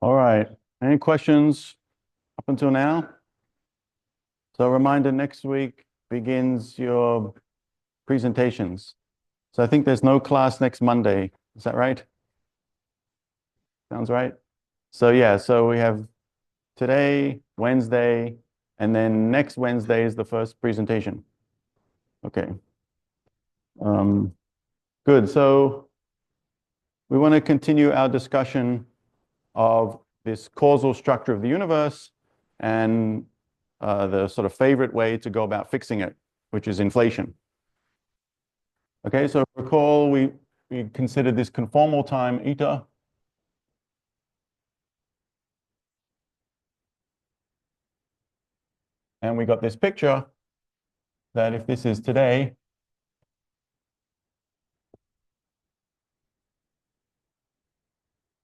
All right. Any questions up until now? So reminder, next week begins your presentations. So I think there's no class next Monday. Is that right? Sounds right. So yeah, so we have today, Wednesday, and then next Wednesday is the first presentation. Okay. Good. So we want to continue our discussion of this causal structure of the universe and the sort of favorite way to go about fixing it, which is inflation. Okay, so recall we considered this conformal time eta. And we got this picture that if this is today,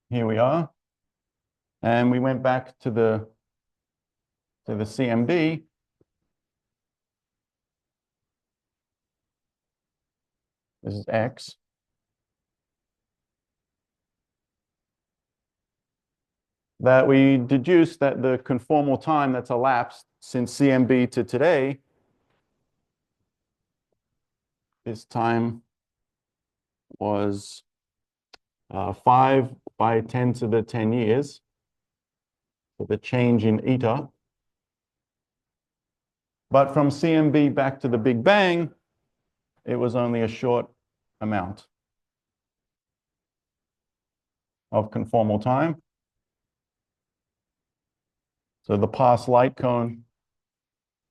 here we are. And we went back to the CMB. This is X. That we deduced that the conformal time that's elapsed since CMB to today, this time was 5 by 10 to the 10 years. So the change in eta. But from CMB back to the Big Bang, it was only a short amount of conformal time. So the past light cone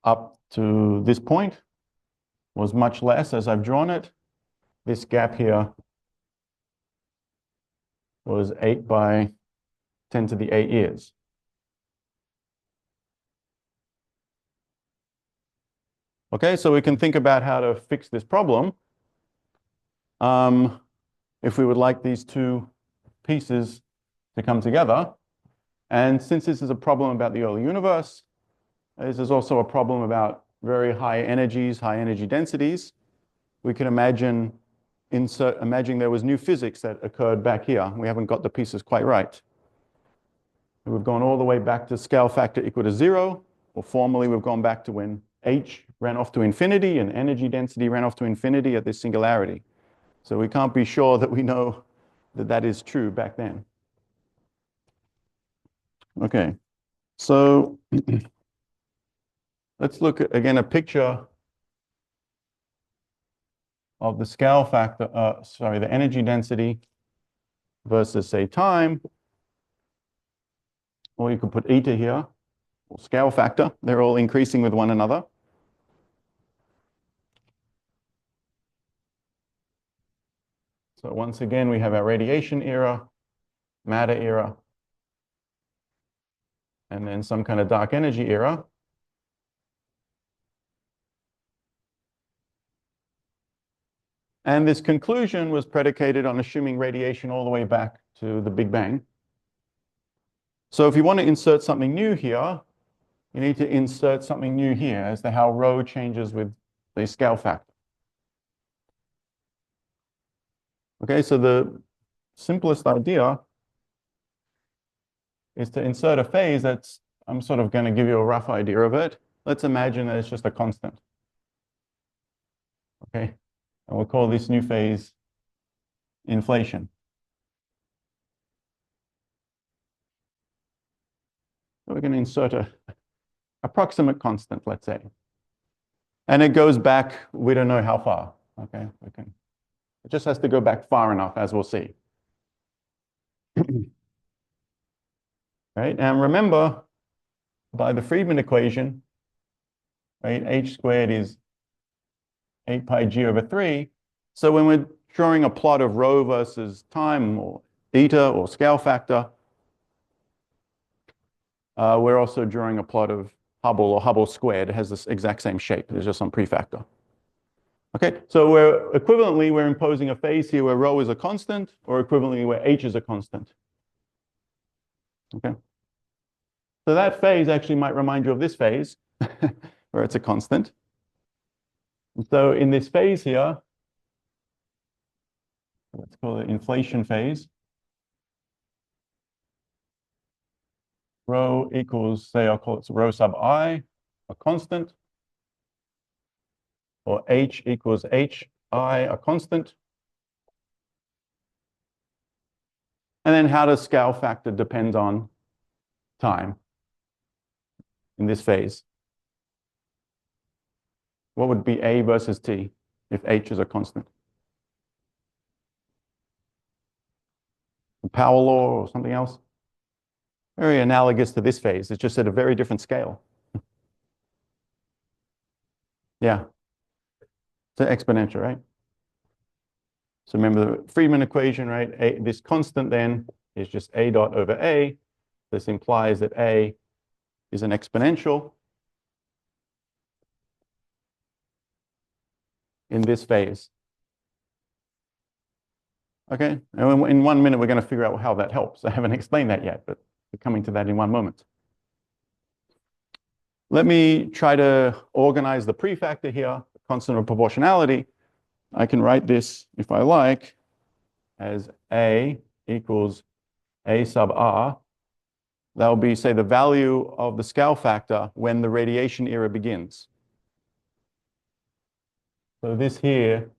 up to this point was much less as I've drawn it. This gap here was 8 by 10 to the 8 years. Okay, so we can think about how to fix this problem. If we would like these two pieces to come together. And since this is a problem about the early universe, this is also a problem about very high energies, high energy densities. We can imagine there was new physics that occurred back here. We haven't got the pieces quite right. We've gone all the way back to scale factor equal to 0, or formally we've gone back to when H ran off to infinity and energy density ran off to infinity at this singularity. So we can't be sure that we know that that is true back then. Okay, so let's look at, again, a picture of the scale factor, the energy density versus, say, time. Or you could put eta here, or scale factor. They're all increasing with one another. So once again, we have our radiation era, matter era, and then some kind of dark energy era. And this conclusion was predicated on assuming radiation all the way back to the Big Bang. So if you want to insert something new here, you need to insert something new here as to how rho changes with the scale factor. Okay, so the simplest idea is to insert a phase that's, I'm sort of going to give you a rough idea of it. Let's imagine that it's just a constant. Okay, and we'll call this new phase inflation. So we're going to insert a approximate constant, let's say. And it goes back, we don't know how far. Okay, it just has to go back far enough, as we'll see. Right, and remember, by the Friedmann equation, right, h squared is 8 pi g over 3. So when we're drawing a plot of rho versus time, or eta, or scale factor, we're also drawing a plot of Hubble, or Hubble squared. It has this exact same shape. There's just some prefactor. Okay, so we're imposing a phase here where rho is a constant, or equivalently where h is a constant. Okay, so that phase actually might remind you of this phase, where it's a constant. And so in this phase here, let's call it inflation phase. rho equals, say, I'll call it rho sub I, a constant, or H equals HI, a constant. And then how does scale factor depend on time in this phase? What would be A versus T if H is a constant? The power law or something else? Very analogous to this phase. It's just at a very different scale. Yeah. It's an exponential, right? So remember the Friedman equation, right? This constant then is just A dot over A. This implies that A is an exponential in this phase. Okay, and in 1 minute, we're going to figure out how that helps. I haven't explained that yet, but we're coming to that in 1 moment. Let me try to organize the prefactor here, constant of proportionality. I can write this, if I like, as A equals A sub R. That will be, say, the value of the scale factor when the radiation era begins. So this here,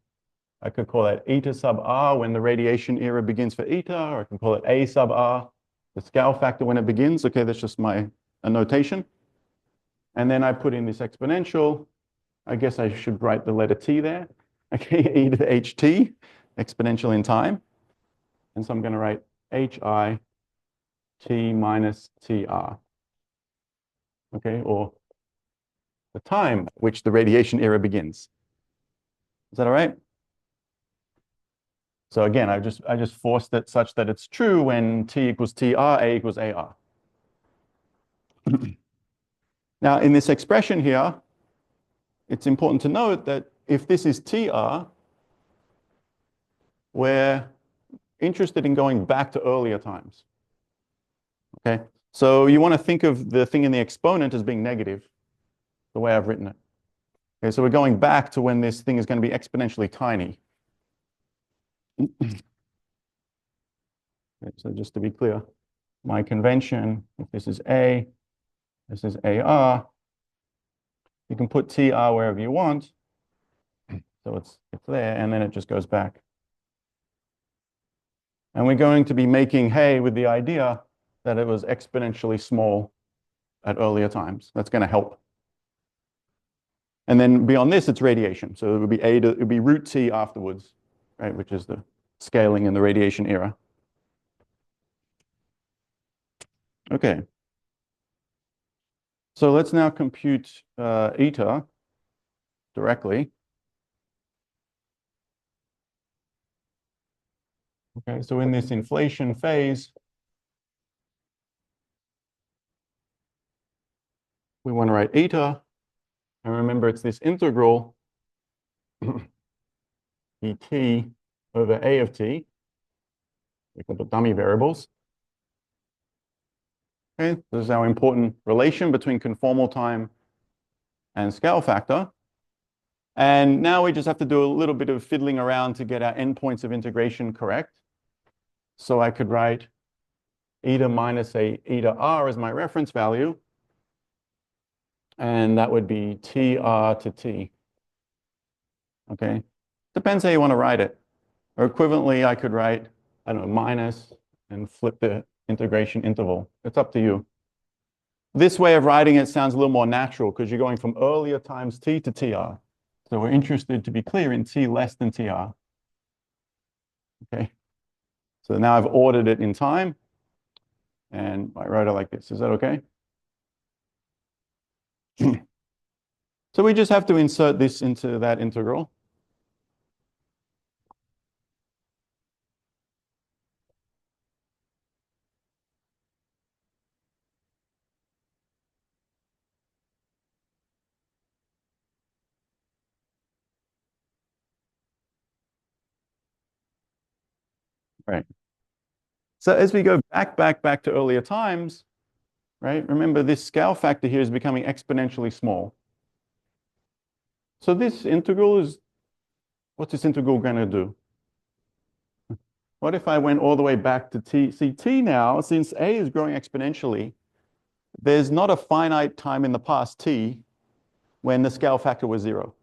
I could call it eta sub R when the radiation era begins for eta, or I can call it A sub R, the scale factor when it begins. Okay, that's just my notation. And then I put in this exponential. I guess I should write the letter T there. Okay, e to the HT, exponential in time. And so I'm going to write HI T minus TR. Okay, or the time at which the radiation era begins. Is that all right? So again, I just forced it such that it's true when T equals TR, A equals AR. Now, in this expression here, it's important to note that if this is TR, we're interested in going back to earlier times. Okay, so you want to think of the thing in the exponent as being negative, the way I've written it. Okay, so we're going back to when this thing is going to be exponentially tiny. Okay, so just to be clear, my convention, if this is A, this is AR, you can put TR wherever you want. So it's there, and then it just goes back. And we're going to be making hay with the idea that it was exponentially small at earlier times. That's going to help. And then beyond this, it's radiation. So it would be it would be root T afterwards, right, which is the scaling in the radiation era. Okay. So let's now compute eta directly. Okay, so in this inflation phase, we want to write eta. And remember, it's this integral dt over a of t. We can put dummy variables. Okay, this is our important relation between conformal time and scale factor. And now we just have to do a little bit of fiddling around to get our endpoints of integration correct. So I could write eta minus a eta r as my reference value. And that would be TR to T. Okay, depends how you want to write it. Or equivalently, I could write, I don't know, minus and flip the integration interval. It's up to you. This way of writing it sounds a little more natural because you're going from earlier times T to TR. So we're interested, to be clear, in T less than TR. Okay, so now I've ordered it in time. And I write it like this. Is that okay? So we just have to insert this into that integral. Right. So as we go back to earlier times, right? Remember this scale factor here is becoming exponentially small. So this integral is, what's this integral going to do? What if I went all the way back to t? See, t now, since a is growing exponentially, there's not a finite time in the past t when the scale factor was 0.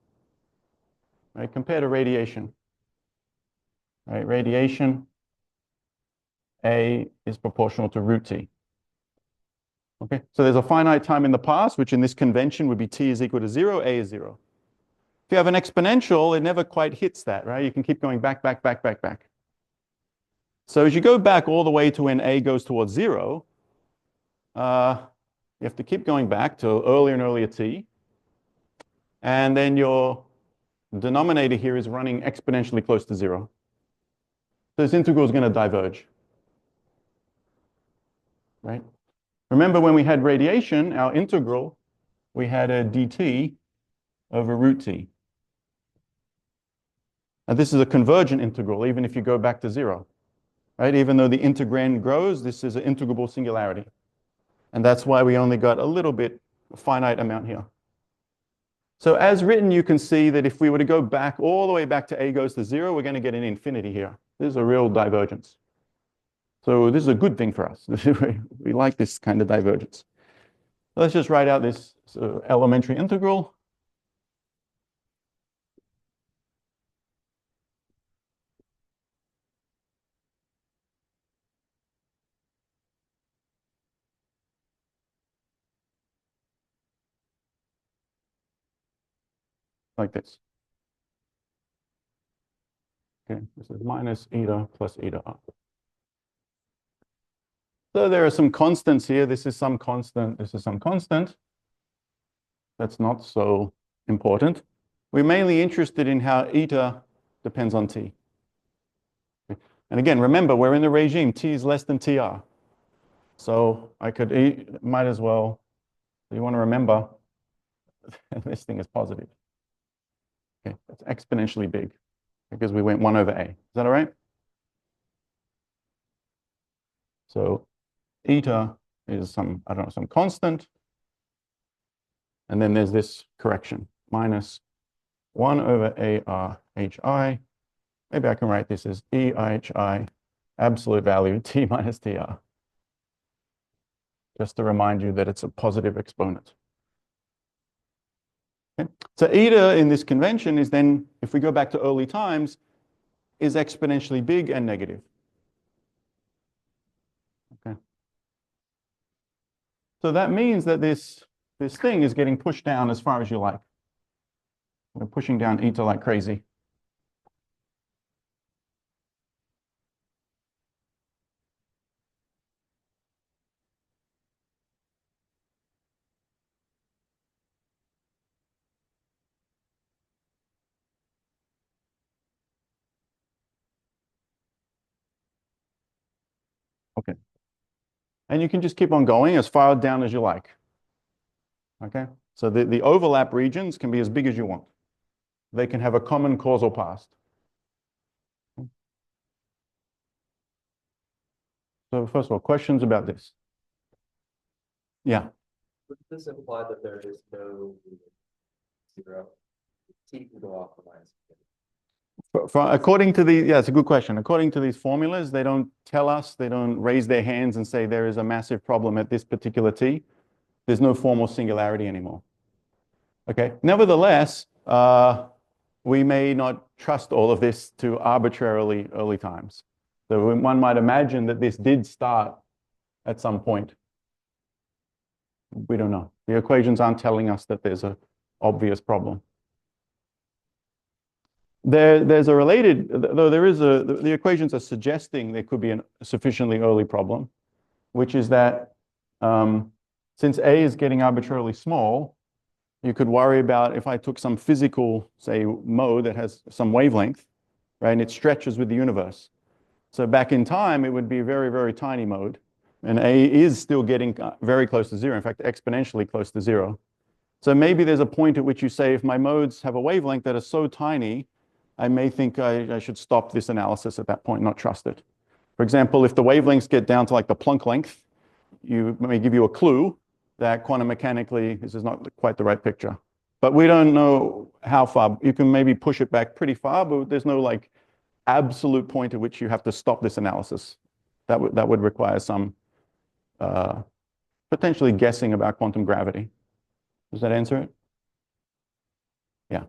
Right? Compared to radiation. Right? Radiation, A is proportional to root t. Okay, so there's a finite time in the past, which in this convention would be t is equal to 0, A is 0. If you have an exponential, it never quite hits that, right? You can keep going back. So as you go back all the way to when A goes towards 0, you have to keep going back to earlier and earlier t. And then your denominator here is running exponentially close to 0. So this integral is going to diverge, right? Remember when we had radiation, our integral, we had a dt over root t. And this is a convergent integral, even if you go back to 0, right? Even though the integrand grows, this is an integrable singularity. And that's why we only got a little bit, a finite amount here. So as written, you can see that if we were to go back all the way back to A goes to 0, we're going to get an infinity here. This is a real divergence. So this is a good thing for us. We like this kind of divergence. Let's just write out this elementary integral. Like this. Okay, this is minus eta plus eta r. So there are some constants here. This is some constant. This is some constant. That's not so important. We're mainly interested in how eta depends on t. And again, remember, we're in the regime t is less than tr. So I could, might as well, you want to remember, this thing is positive. Okay, that's exponentially big because we went 1 over a. Is that all right? So eta is some, I don't know, some constant. And then there's this correction, minus 1 over AR HI. Maybe I can write this as EIHI, absolute value, T minus TR. Just to remind you that it's a positive exponent. Okay. So eta in this convention is then, if we go back to early times, is exponentially big and negative. Okay. So that means that this thing is getting pushed down as far as you like. We're pushing down eta like crazy. Okay. And you can just keep on going as far down as you like. Okay. So the overlap regions can be as big as you want. They can have a common causal past. So first of all, questions about this? Yeah. Would this imply that there is no 0? T can go off the lines. According to the, yeah, it's a good question. According to these formulas, they don't tell us, they don't raise their hands and say there is a massive problem at this particular T. There's no formal singularity anymore. Okay. Nevertheless, we may not trust all of this to arbitrarily early times. So one might imagine that this did start at some point. We don't know. The equations aren't telling us that there's an obvious problem. There's a related, though there is the equations are suggesting there could be a sufficiently early problem, which is that since A is getting arbitrarily small, you could worry about if I took some physical, say, mode that has some wavelength, right, and it stretches with the universe. So back in time, it would be a very, very tiny mode. And A is still getting very close to 0, in fact, exponentially close to 0. So maybe there's a point at which you say, if my modes have a wavelength that is so tiny, I may think I should stop this analysis at that point, not trust it. For example, if the wavelengths get down to like the Planck length, you may give you a clue that quantum mechanically, this is not quite the right picture. But we don't know how far. You can maybe push it back pretty far, but there's no like absolute point at which you have to stop this analysis. That would require some potentially guessing about quantum gravity. Does that answer it? Yeah.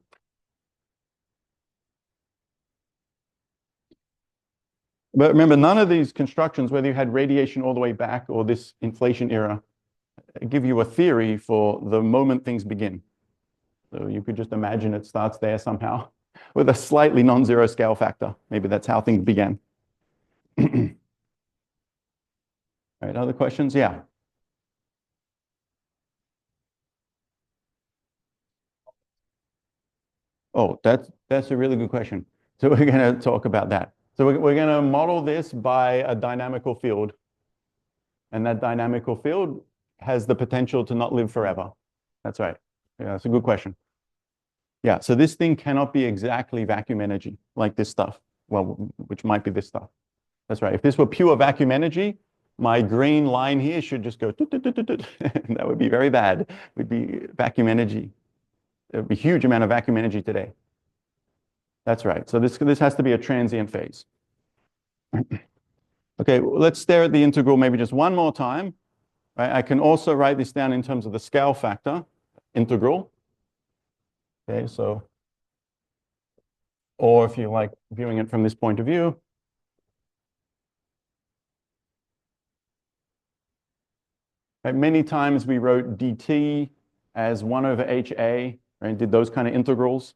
But remember, none of these constructions, whether you had radiation all the way back or this inflation era, give you a theory for the moment things begin. So you could just imagine it starts there somehow with a slightly non-zero scale factor. Maybe that's how things began. All right, other questions? Yeah. Oh, that's a really good question. So we're going to talk about that. So we're going to model this by a dynamical field. And that dynamical field has the potential to not live forever. That's right. Yeah, that's a good question. Yeah, so this thing cannot be exactly vacuum energy like this stuff. Well, which might be this stuff. That's right. If this were pure vacuum energy, my green line here should just go, that would be very bad. It would be vacuum energy. There would be a huge amount of vacuum energy today. That's right. So this has to be a transient phase. Okay, let's stare at the integral maybe just one more time. Right? I can also write this down in terms of the scale factor integral. Okay, so, or if you like viewing it from this point of view, right, many times we wrote dt as 1 over HA, right? Did those kind of integrals.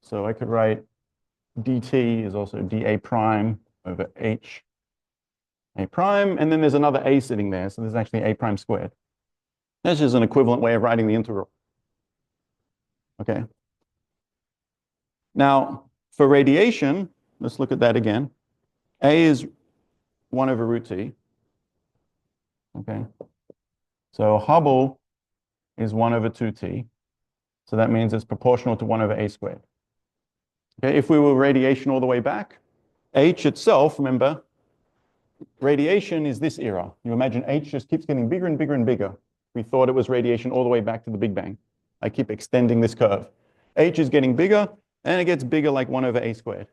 So I could write dt is also dA prime over H A prime, and then there's another A sitting there, so there's actually A prime squared. That's just an equivalent way of writing the integral. Okay. Now, for radiation, let's look at that again. A is 1 over root T. Okay. So Hubble is 1 over 2T. So that means it's proportional to 1 over A squared. Okay, if we were radiation all the way back, H itself, remember, radiation is this era. You imagine H just keeps getting bigger and bigger and bigger. We thought it was radiation all the way back to the Big Bang. I keep extending this curve. H is getting bigger, and it gets bigger like 1 over A squared.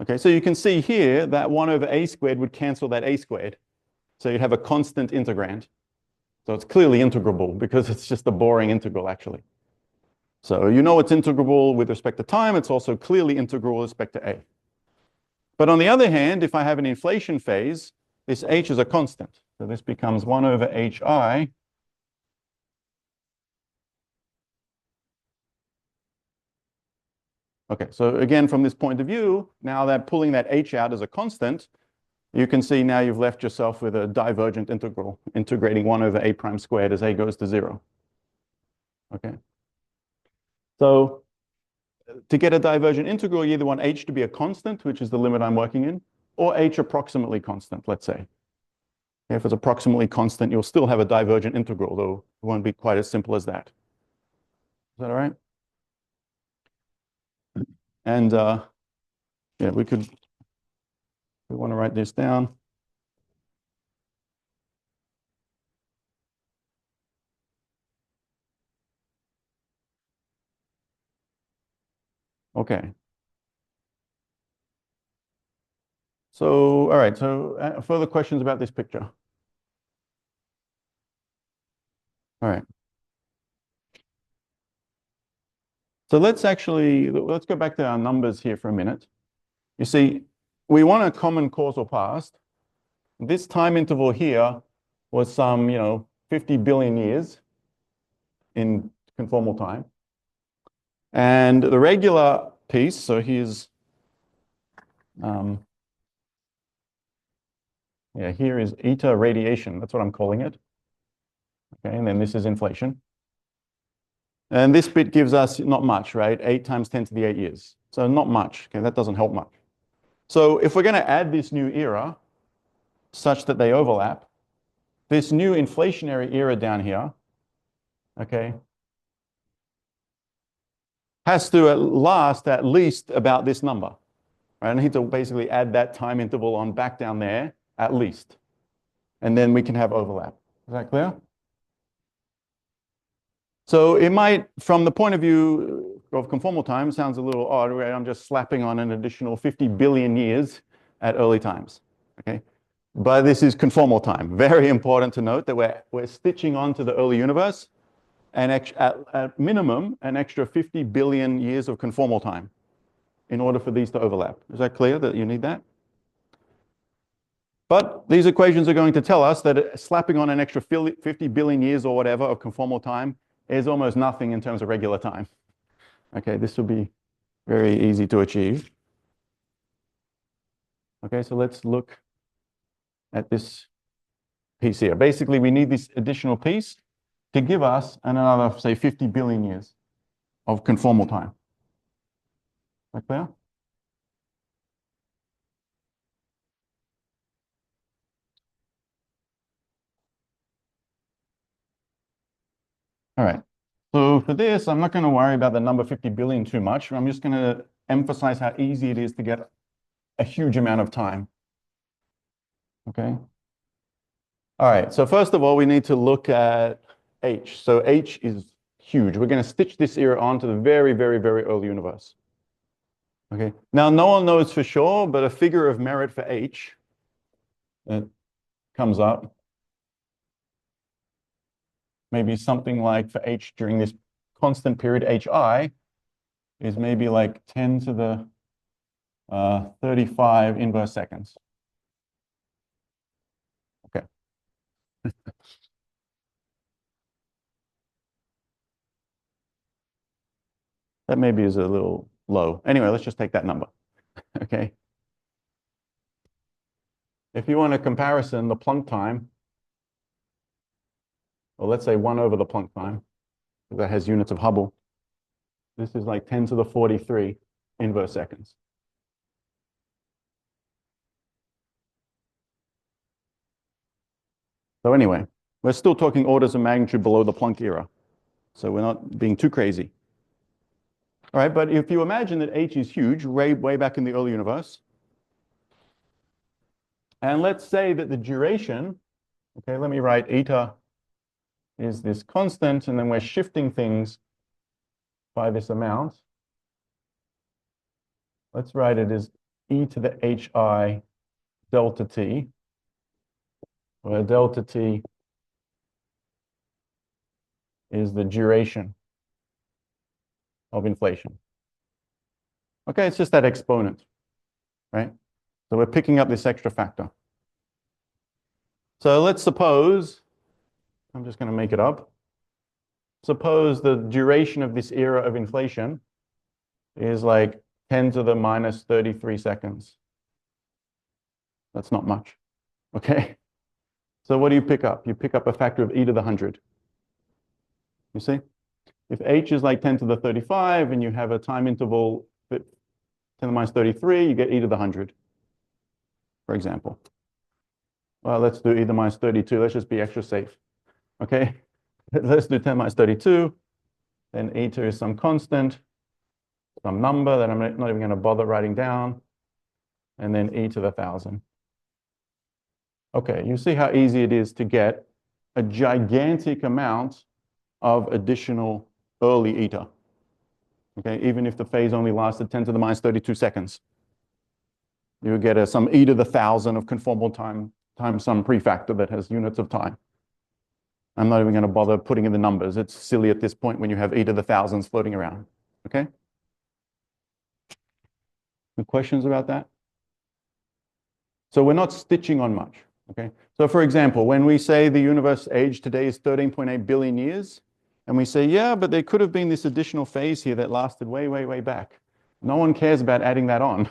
Okay, so you can see here that 1 over A squared would cancel that A squared. So you'd have a constant integrand. So it's clearly integrable because it's just a boring integral, actually. So you know it's integrable with respect to time. It's also clearly integral with respect to A. But on the other hand, if I have an inflation phase, this H is a constant. So this becomes 1 over HI. Okay, so again, from this point of view, now that pulling that H out as a constant, you can see now you've left yourself with a divergent integral, integrating 1 over A prime squared as A goes to 0. Okay. So to get a divergent integral, you either want H to be a constant, which is the limit I'm working in, or H approximately constant, let's say. If it's approximately constant, you'll still have a divergent integral, though it won't be quite as simple as that. Is that all right? And yeah, we want to write this down. Okay. So, all right, so further questions about this picture? All right. So let's go back to our numbers here for a minute. You see, we want a common causal past. This time interval here was some, 50 billion years in conformal time. And the regular piece, so here's, here is eta radiation. That's what I'm calling it. Okay, and then this is inflation. And this bit gives us not much, right? 8 times 10 to the 8 years. So not much. Okay, that doesn't help much. So if we're going to add this new era such that they overlap, this new inflationary era down here, okay, has to last at least about this number. Right? I need to basically add that time interval on back down there at least. And then we can have overlap. Is that clear? So it might, from the point of view of conformal time, sounds a little odd, right? I'm just slapping on an additional 50 billion years at early times, okay? But this is conformal time. Very important to note that we're stitching onto the early universe and at minimum, an extra 50 billion years of conformal time in order for these to overlap. Is that clear that you need that? But these equations are going to tell us that slapping on an extra 50 billion years or whatever of conformal time is almost nothing in terms of regular time. Okay, this will be very easy to achieve. Okay, so let's look at this piece here. Basically, we need this additional piece to give us another, say, 50 billion years of conformal time. Is that clear? All right. So for this, I'm not going to worry about the number 50 billion too much. I'm just going to emphasize how easy it is to get a huge amount of time. Okay. All right. So first of all, we need to look at H. So H is huge. We're going to stitch this era onto the very, very, very early universe. Okay. Now, no one knows for sure, but a figure of merit for H that comes up maybe something like for H during this constant period HI is maybe like 10 to the 35 inverse seconds. Okay. That maybe is a little low. Anyway, let's just take that number. Okay. If you want a comparison, the Planck time, well, let's say 1 over the Planck time, that has units of Hubble. This is like 10 to the 43 inverse seconds. So anyway, we're still talking orders of magnitude below the Planck era. So we're not being too crazy. All right, but if you imagine that H is huge, way back in the early universe, and let's say that the duration, okay, let me write eta is this constant, and then we're shifting things by this amount. Let's write it as e to the hi delta t, where delta t is the duration of inflation. Okay, it's just that exponent, right? So we're picking up this extra factor. So let's suppose, I'm just going to make it up. Suppose the duration of this era of inflation is like 10 to the minus 33 seconds. That's not much, okay? So what do you pick up? You pick up a factor of e to the 100. You see? If h is like 10 to the 35 and you have a time interval 10 to the minus 33, you get e to the 100, for example. Well, let's do e to the minus 32. Let's just be extra safe, okay? Let's do 10 minus 32. Then eta is some constant, some number that I'm not even going to bother writing down. And then e to the 1,000. Okay, you see how easy it is to get a gigantic amount of additional early eta. Okay, even if the phase only lasted 10 to the minus 32 seconds. You would get some e to the 1,000 of conformal time times some prefactor that has units of time. I'm not even going to bother putting in the numbers. It's silly at this point when you have e to the 1,000s floating around. Okay? Any questions about that? So we're not stitching on much. Okay? So for example, when we say the universe age today is 13.8 billion years, and we say, yeah, but there could have been this additional phase here that lasted way back. No one cares about adding that on.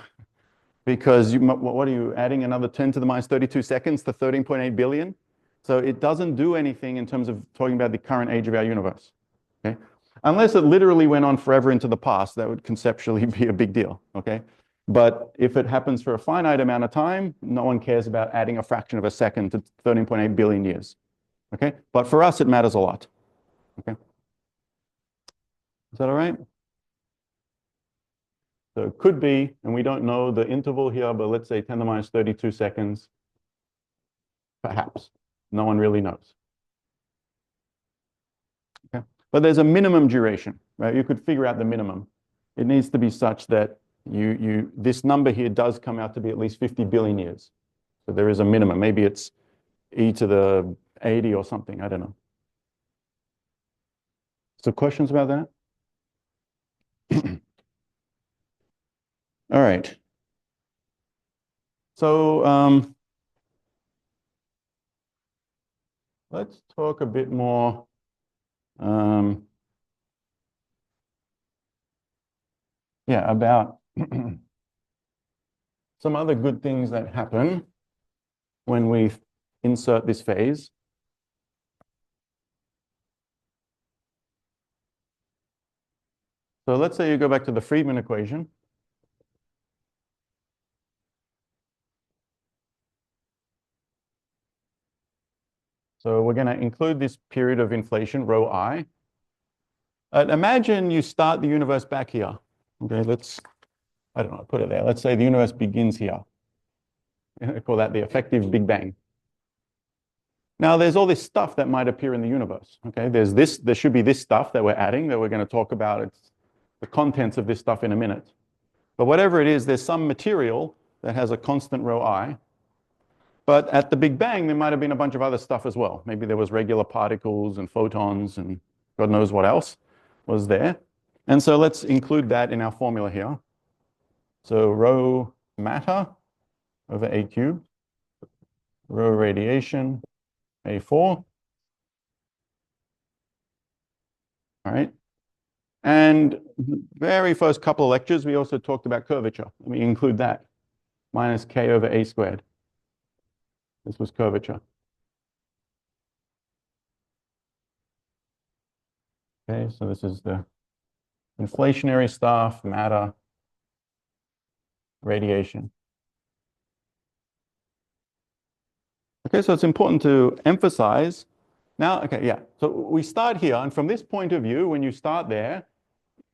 Because what are you adding another 10 to the minus 32 seconds to 13.8 billion? So it doesn't do anything in terms of talking about the current age of our universe. Okay? Unless it literally went on forever into the past, that would conceptually be a big deal. Okay? But if it happens for a finite amount of time, no one cares about adding a fraction of a second to 13.8 billion years. Okay? But for us, it matters a lot. Okay? Is that all right? So it could be, and we don't know the interval here, but let's say 10 to the minus 32 seconds, perhaps. No one really knows. Okay. But there's a minimum duration, right? You could figure out the minimum. It needs to be such that this number here does come out to be at least 50 billion years. So there is a minimum. Maybe it's e to the 80 or something. I don't know. So questions about that? All right. So let's talk a bit more. Yeah, about some other good things that happen when we insert this phase. So let's say you go back to the Friedmann equation. So we're going to include this period of inflation, rho I. Imagine you start the universe back here. Okay, I don't know, put it there. Let's say the universe begins here. I call that the effective Big Bang. Now, there's all this stuff that might appear in the universe. Okay, there should be this stuff that we're adding that we're going to talk about. It's the contents of this stuff in a minute. But whatever it is, there's some material that has a constant rho I. But at the Big Bang, there might have been a bunch of other stuff as well. Maybe there was regular particles and photons and God knows what else was there. And so let's include that in our formula here. So rho matter over A cubed, rho radiation, A4. All right. And the very first couple of lectures, we also talked about curvature. Let me include that. Minus K over A squared. This was curvature. Okay, so this is the inflationary stuff, matter, radiation. Okay, so it's important to emphasize. Now, okay, yeah. So we start here, and from this point of view, when you start there,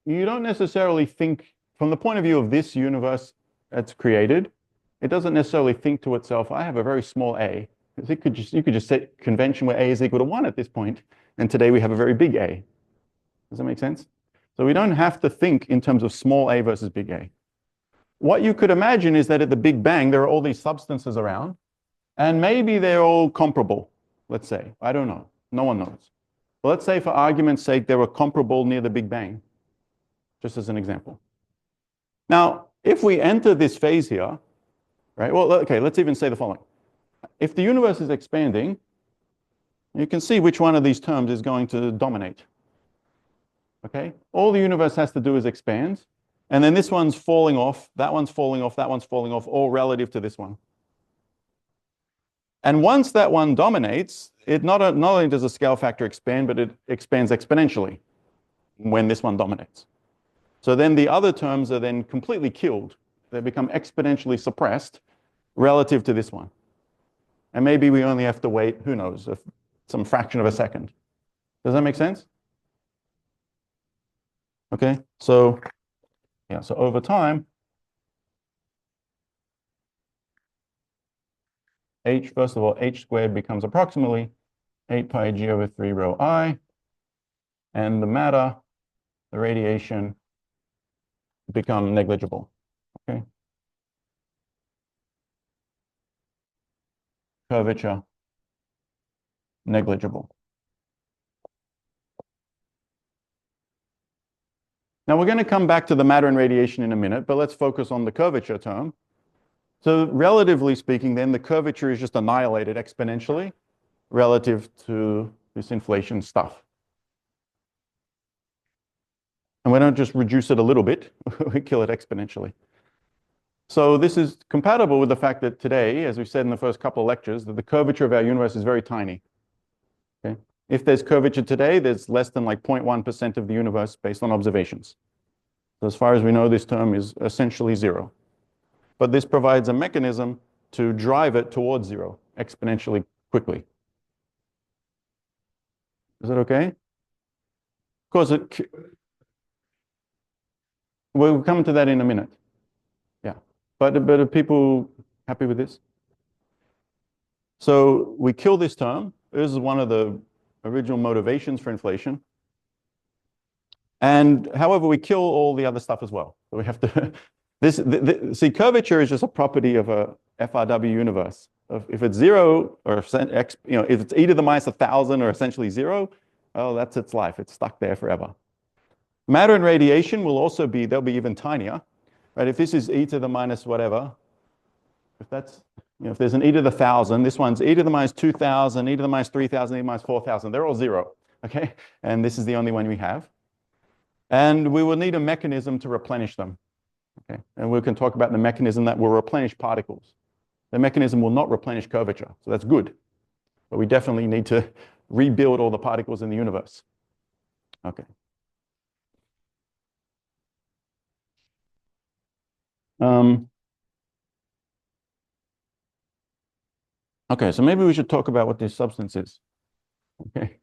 you don't necessarily think, from the point of view of this universe that's created, it doesn't necessarily think to itself, I have a very small a. You could just set convention where a is equal to 1 at this point, and today we have a very big a. Does that make sense? So we don't have to think in terms of small a versus big A. What you could imagine is that at the Big Bang, there are all these substances around, and maybe they're all comparable, let's say. I don't know. No one knows. But let's say, for argument's sake, they were comparable near the Big Bang, just as an example. Now, if we enter this phase here, right? Well, okay, let's even say the following. If the universe is expanding, you can see which one of these terms is going to dominate. Okay? All the universe has to do is expand, and then this one's falling off, that one's falling off, that one's falling off, all relative to this one. And once that one dominates, it not only does the scale factor expand, but it expands exponentially when this one dominates. So then the other terms are then completely killed. They become exponentially suppressed relative to this one. And maybe we only have to wait, who knows, some fraction of a second. Does that make sense? Okay, so yeah, so over time, first of all, h squared becomes approximately 8 pi g over 3 rho I, and the matter, the radiation, become negligible. Okay. Curvature, negligible. Now we're going to come back to the matter and radiation in a minute, but let's focus on the curvature term. So relatively speaking, then the curvature is just annihilated exponentially relative to this inflation stuff. And we don't just reduce it a little bit, we kill it exponentially. So this is compatible with the fact that today, as we said in the first couple of lectures, that the curvature of our universe is very tiny. Okay? If there's curvature today, there's less than like 0.1% of the universe based on observations. So as far as we know, this term is essentially zero. But this provides a mechanism to drive it towards zero exponentially quickly. Is that okay? Of course, we'll come to that in a minute. Yeah, but are people happy with this? So we kill this term. This is one of the original motivations for inflation. And however, we kill all the other stuff as well. So we have to, see, curvature is just a property of a FRW universe. If it's zero or if it's e to the minus 1,000 or essentially zero, oh, that's its life. It's stuck there forever. Matter and radiation will also they'll be even tinier, right? If this is e to the minus whatever, if that's, if there's an e to the 1,000, this one's e to the minus 2,000, e to the minus 3,000, e to the minus 4,000. They're all zero, okay? And this is the only one we have. And we will need a mechanism to replenish them, okay? And we can talk about the mechanism that will replenish particles. The mechanism will not replenish curvature, so that's good. But we definitely need to rebuild all the particles in the universe. Okay. Okay, so maybe we should talk about what this substance is. Okay.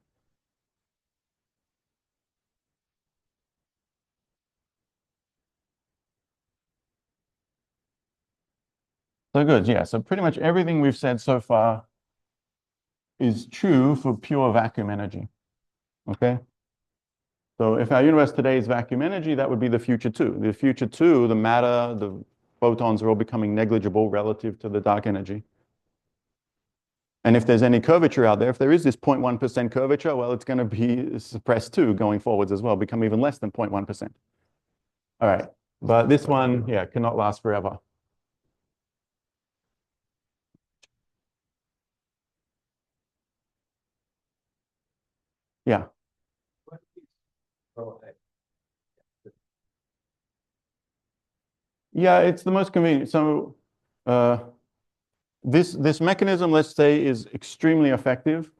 So good, yeah. So pretty much everything we've said so far is true for pure vacuum energy. Okay. So if our universe today is vacuum energy, that would be the future too. The future too, the matter, the photons are all becoming negligible relative to the dark energy. And if there's any curvature out there, if there is this 0.1% curvature, well, it's going to be suppressed too going forwards as well, become even less than 0.1%. All right. But this one, yeah, cannot last forever. Yeah. Oh, Yeah, it's the most convenient. So this mechanism, let's say, is extremely effective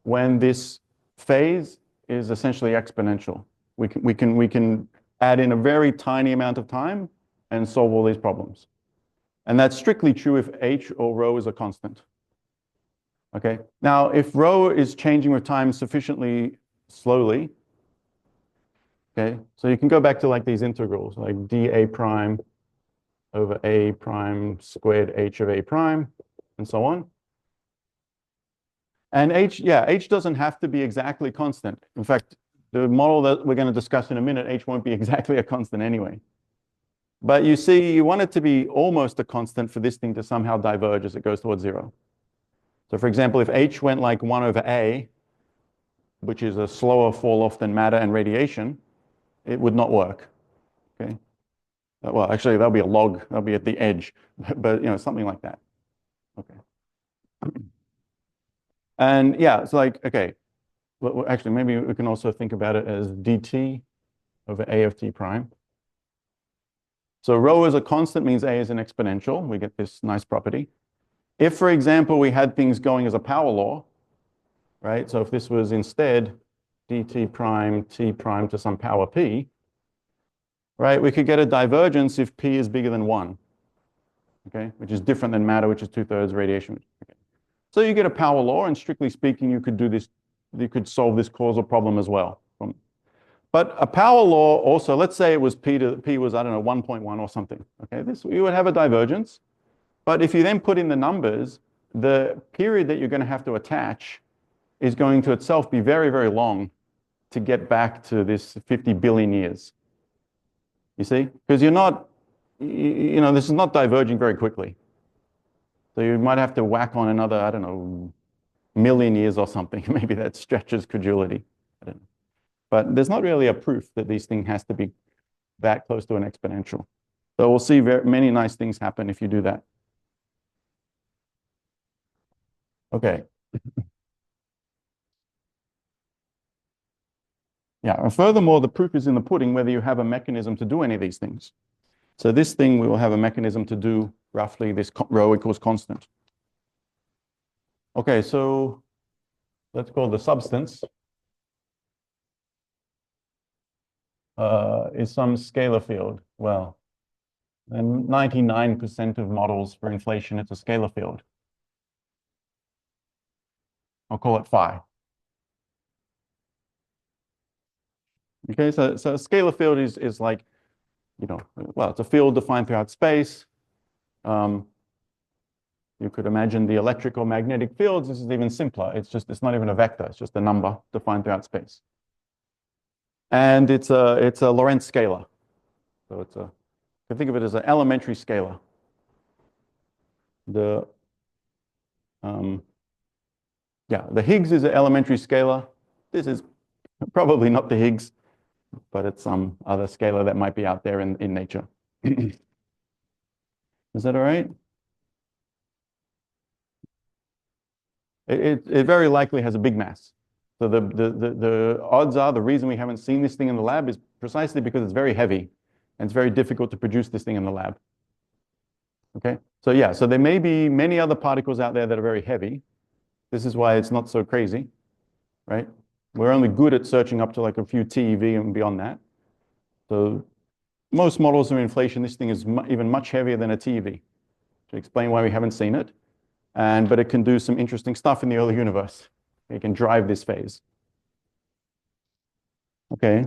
when this phase is essentially exponential. We can add in a very tiny amount of time and solve all these problems. And that's strictly true if h or rho is a constant. Okay. Now, if rho is changing with time sufficiently slowly, okay, so you can go back to like these integrals, like dA prime over a prime squared h of a prime, and so on. And h doesn't have to be exactly constant. In fact, the model that we're going to discuss in a minute, h won't be exactly a constant anyway. But you see, you want it to be almost a constant for this thing to somehow diverge as it goes towards zero. So for example, if h went like 1 over a, which is a slower fall off than matter and radiation, it would not work. Okay. Well, actually, that'll be a log. That'll be at the edge, but something like that. Okay. And yeah, it's like, okay, well, actually, maybe we can also think about it as dt over a of t prime. So rho is a constant means a is an exponential. We get this nice property. If, for example, we had things going as a power law, right? So if this was instead dt prime t prime to some power p, right? We could get a divergence if p is bigger than 1, okay? Which is different than matter, which is 2/3 radiation. Okay. So you get a power law, and strictly speaking, you could do this, you could solve this causal problem as well. But a power law also, let's say it was p was, I don't know, 1.1 or something, okay? You would have a divergence. But if you then put in the numbers, the period that you're going to have to attach is going to itself be very, very long to get back to this 50 billion years. You see? Because you're not, this is not diverging very quickly. So you might have to whack on another, I don't know, million years or something. Maybe that stretches credulity. I don't know. But there's not really a proof that these things has to be that close to an exponential. So we'll see many nice things happen if you do that. Okay. Yeah, and furthermore, the proof is in the pudding whether you have a mechanism to do any of these things. So this thing we will have a mechanism to do roughly this rho equals constant. Okay, so let's call the substance is some scalar field. Well, and 99% of models for inflation, it's a scalar field. I'll call it phi. Okay, so a scalar field is like, well, it's a field defined throughout space. You could imagine the electric or magnetic fields. This is even simpler. It's not even a vector. It's just a number defined throughout space. And it's a Lorentz scalar. So you can think of it as an elementary scalar. Yeah, the Higgs is an elementary scalar. This is probably not the Higgs, but it's some other scalar that might be out there in nature. Is that all right? It very likely has a big mass. So the odds are the reason we haven't seen this thing in the lab is precisely because it's very heavy and it's very difficult to produce this thing in the lab. Okay, so yeah, so there may be many other particles out there that are very heavy. This is why it's not so crazy, right? We're only good at searching up to like a few TeV and beyond that. So most models of inflation, this thing is even much heavier than a TeV, to explain why we haven't seen it. But it can do some interesting stuff in the early universe. It can drive this phase. Okay.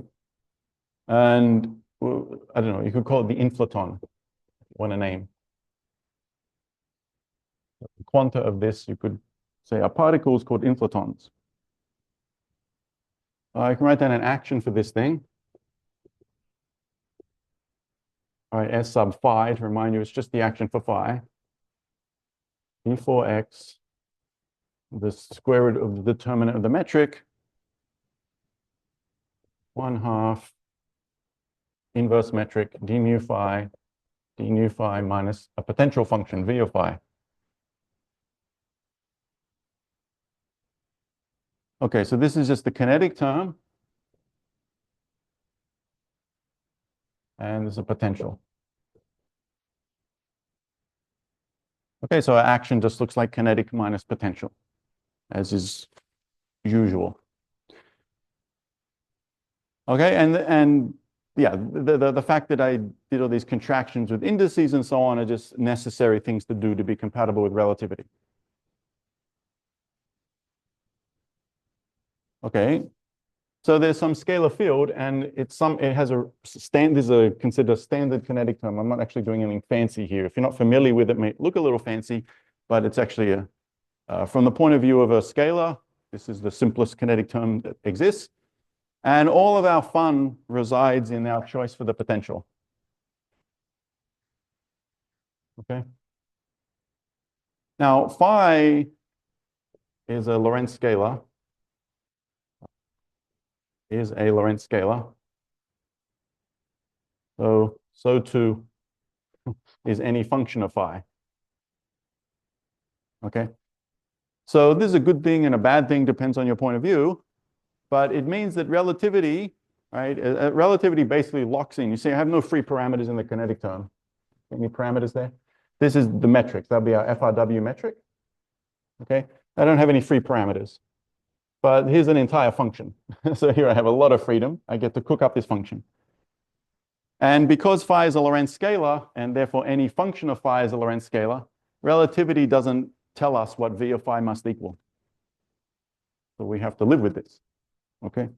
And well, I don't know, you could call it the inflaton, if you want a name. The quanta of this, you could say, are particles called inflatons. I can write down an action for this thing. All right, S sub phi, to remind you, it's just the action for phi. d4x, the square root of the determinant of the metric, 1/2 inverse metric d nu phi minus a potential function v of phi. Okay, so this is just the kinetic term. And there's a potential. Okay, so our action just looks like kinetic minus potential, as is usual. Okay, and yeah, the fact that I did all these contractions with indices and so on are just necessary things to do to be compatible with relativity. Okay, so there's some scalar field, and it has a considered a standard kinetic term. I'm not actually doing anything fancy here. If you're not familiar with it, it may look a little fancy, but it's actually from the point of view of a scalar, this is the simplest kinetic term that exists. And all of our fun resides in our choice for the potential. Okay. Now, phi is a Lorentz scalar. So too is any function of phi. Okay. So this is a good thing and a bad thing, depends on your point of view. But it means that relativity, right? Relativity basically locks in. You see, I have no free parameters in the kinetic term. Any parameters there? This is the metric. That'll be our FRW metric. Okay. I don't have any free parameters. But here's an entire function. So here I have a lot of freedom. I get to cook up this function. And because phi is a Lorentz scalar, and therefore any function of phi is a Lorentz scalar, relativity doesn't tell us what v of phi must equal. So we have to live with this. Okay?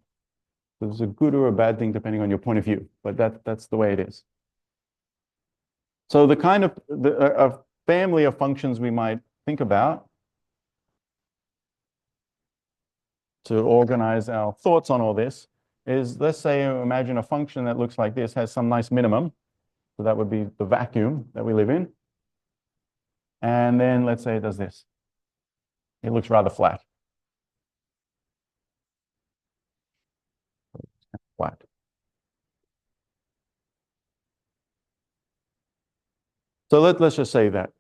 So this is a good or a bad thing depending on your point of view, but that's the way it is. So the kind of a family of functions we might think about to organize our thoughts on all this is, let's say, imagine a function that looks like this, has some nice minimum. So that would be the vacuum that we live in. And then let's say it does this. It looks rather flat. Flat. So let's just say that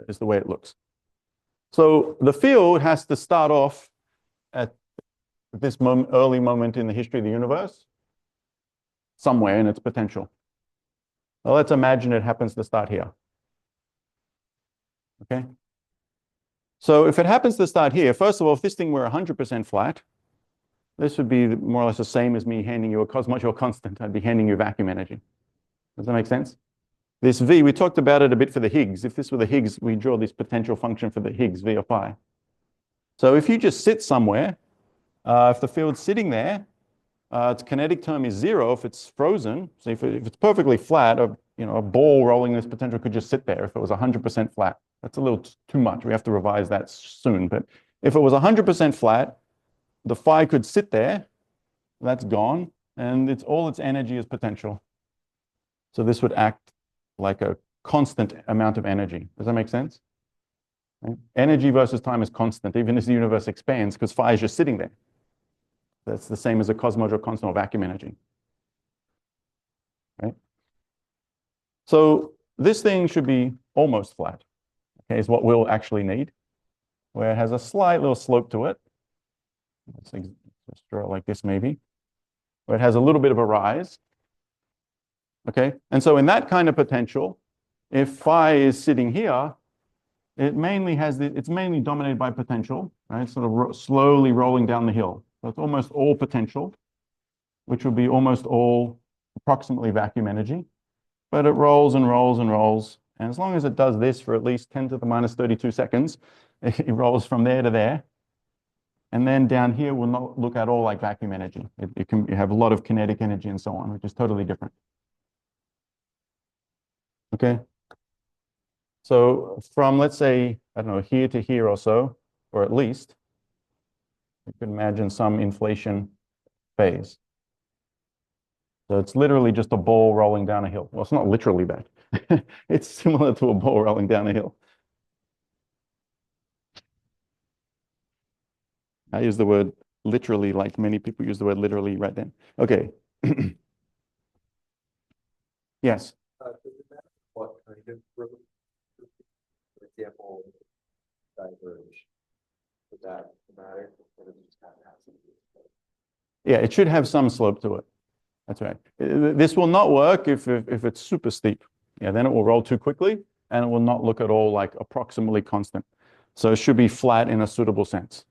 is the way it looks. So the field has to start off at this early moment in the history of the universe, somewhere in its potential. Well, let's imagine it happens to start here. Okay. So if it happens to start here, first of all, if this thing were 100% flat, this would be more or less the same as me handing you a cosmological constant. I'd be handing you vacuum energy. Does that make sense? This V, we talked about it a bit for the Higgs. If this were the Higgs, we draw this potential function for the Higgs, V of phi. So if you just sit somewhere, if the field's sitting there, its kinetic term is 0 if it's frozen. So if it's perfectly flat, a ball rolling this potential could just sit there if it was 100% flat. That's a little too much. We have to revise that soon. But if it was 100% flat, the phi could sit there. That's gone. And all its energy is potential. So this would act like a constant amount of energy. Does that make sense? Right? Energy versus time is constant, even as the universe expands, because phi is just sitting there. That's the same as a cosmological constant or vacuum energy. Right? So this thing should be almost flat, okay, is what we'll actually need, where it has a slight little slope to it. Let's just draw it like this maybe, where it has a little bit of a rise. Okay, and so in that kind of potential, if phi is sitting here, it's mainly dominated by potential, right? Sort of slowly rolling down the hill. So it's almost all potential, which will be almost all approximately vacuum energy. But it rolls and rolls and rolls. And as long as it does this for at least 10 to the minus 32 seconds, it rolls from there to there. And then down here will not look at all like vacuum energy. It can have a lot of kinetic energy and so on, which is totally different. Okay. So from, let's say, I don't know, here to here or so, or at least, you could imagine some inflation phase. So it's literally just a ball rolling down a hill. Well, it's not literally that. It's similar to a ball rolling down a hill. I use the word literally like many people use the word literally right then. Okay. Yes. Does it matter what kind of for example, diverge? Would that matter? Or does it just have to have something? Yeah, it should have some slope to it. That's right. This will not work if it's super steep. Yeah, then it will roll too quickly and it will not look at all like approximately constant. So it should be flat in a suitable sense.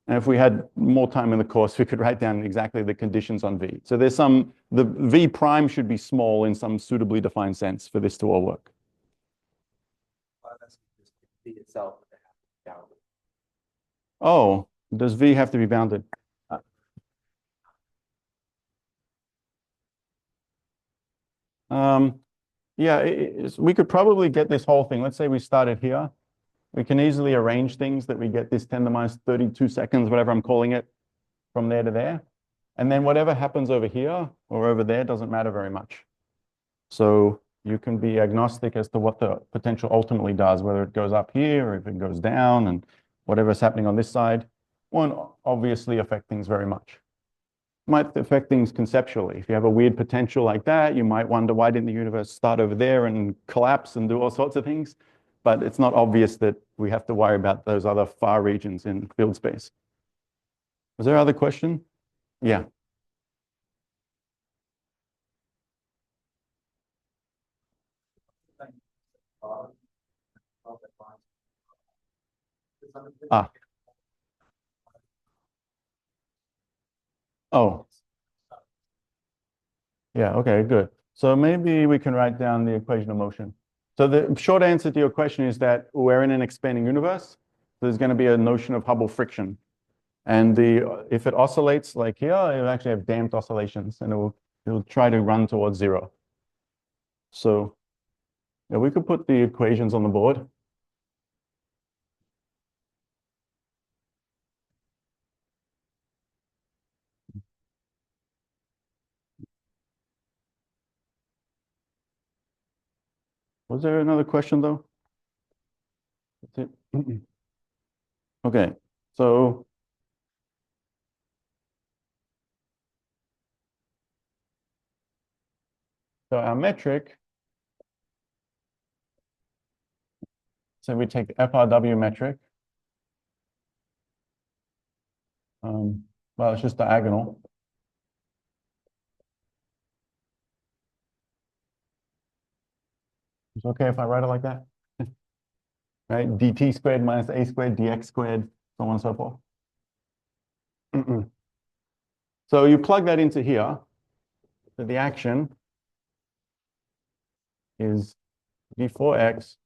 And if we had more time in the course, we could write down exactly the conditions on V. So the V prime should be small in some suitably defined sense for this to all work. That's just V itself down. Oh, does V have to be bounded? Yeah, we could probably get this whole thing. Let's say we started here. We can easily arrange things that we get this 10 to the minus 32 seconds, whatever I'm calling it, from there to there. And then whatever happens over here or over there doesn't matter very much. So you can be agnostic as to what the potential ultimately does, whether it goes up here or if it goes down, and whatever's happening on this side won't obviously affect things very much. Might affect things conceptually. If you have a weird potential like that, you might wonder why didn't the universe start over there and collapse and do all sorts of things. But it's not obvious that we have to worry about those other far regions in field space. Was there other question? Yeah. Ah. Oh. Yeah, okay, good. So maybe we can write down the equation of motion. So the short answer to your question is that we're in an expanding universe. There's going to be a notion of Hubble friction. And if it oscillates like here, it'll actually have damped oscillations and it'll try to run towards zero. So yeah, we could put the equations on the board. Was there another question though? That's it. Okay, so our metric, so we take FRW metric. Well, it's just diagonal. It's okay if I write it like that, right? dt squared minus a squared, dx squared, so on and so forth. So you plug that into here. So the action is d4x.